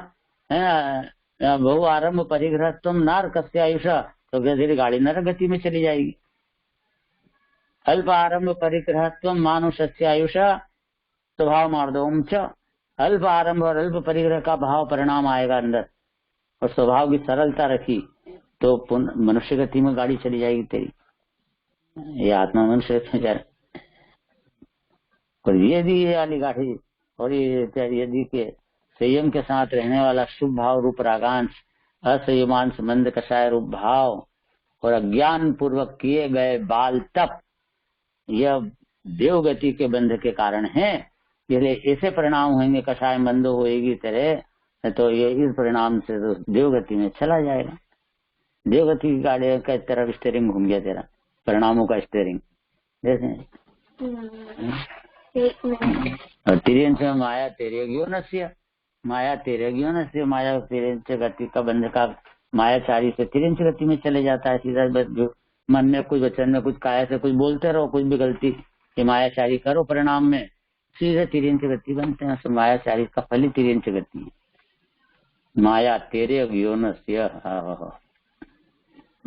है ना, बहु आरंभ परिग्रह तुम नार कस्य आयुषा, तो धीरे गाड़ी नरक गति में चली जाएगी। अल्प आरंभ परिग्रह तुम मानुष्य आयुषा स्वभाव मार्दोम च, अल्प आरंभ और अल्प परिग्रह का भाव परिणाम आएगा अंदर, और स्वभाव की सरलता रखी तो मनुष्य गति में गाड़ी चली जाएगी तेरी, ये आत्मा मनुष्य गति में जाए। और यदि ये वाली गाड़ी और यदि के संयम के साथ रहने वाला शुभ भाव रूप रागांश, असंयमांश मंद कषाय रूप भाव और अज्ञान पूर्वक किए गए बाल तप, यह देवगति के बंध के कारण है। ये ऐसे परिणाम होंगे, कषाय मंद होएगी तेरे, तो ये इस परिणाम से तो देवगति में चला जाएगा। देवगति की गाड़ी का तरफ स्टीयरिंग घूम गया तेरा, परिणामों का स्टीयरिंग जैसे। और तिर्यंच में माया तेरे ज्ञानस्य, माया तिर्यंच गति का बंध का मायाचारी से तिर्यंच गति में चले जाता है सीधा। जो मन में कुछ, वचन में कुछ, काया से कुछ बोलते रहो, कुछ भी गलती कि मायाचारी करो, परिणाम में सीधे तिर्यंच गति बनते हैं। तो मायाचारी का फल ही तिर्यंच गति है। माया तेरे ज्ञानस्य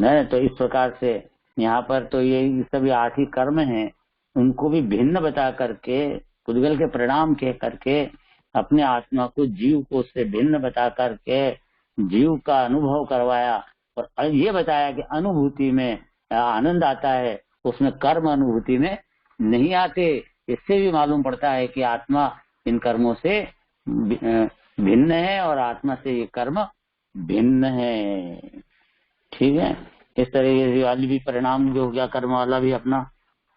नहीं, तो इस प्रकार से यहाँ पर तो ये सभी 8 ही कर्म हैं, उनको भी भिन्न बता करके, पुद्गल के परिणाम कह करके अपने आत्मा को, जीव को उससे भिन्न बता करके जीव का अनुभव करवाया, और ये बताया कि अनुभूति में आनंद आता है, उसमें कर्म अनुभूति में नहीं आते। इससे भी मालूम पड़ता है कि आत्मा इन कर्मों से भिन्न है और आत्मा से ये कर्म भिन्न है। ठीक है, इस तरह ये वाली भी परिणाम जो हो गया कर्म वाला भी अपना,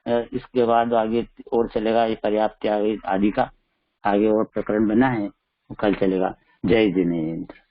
इसके बाद आगे और चलेगा। ये पर्याप्त आदि का आगे और प्रकरण बना है, वो कल चलेगा। जय जिनेन्द्र।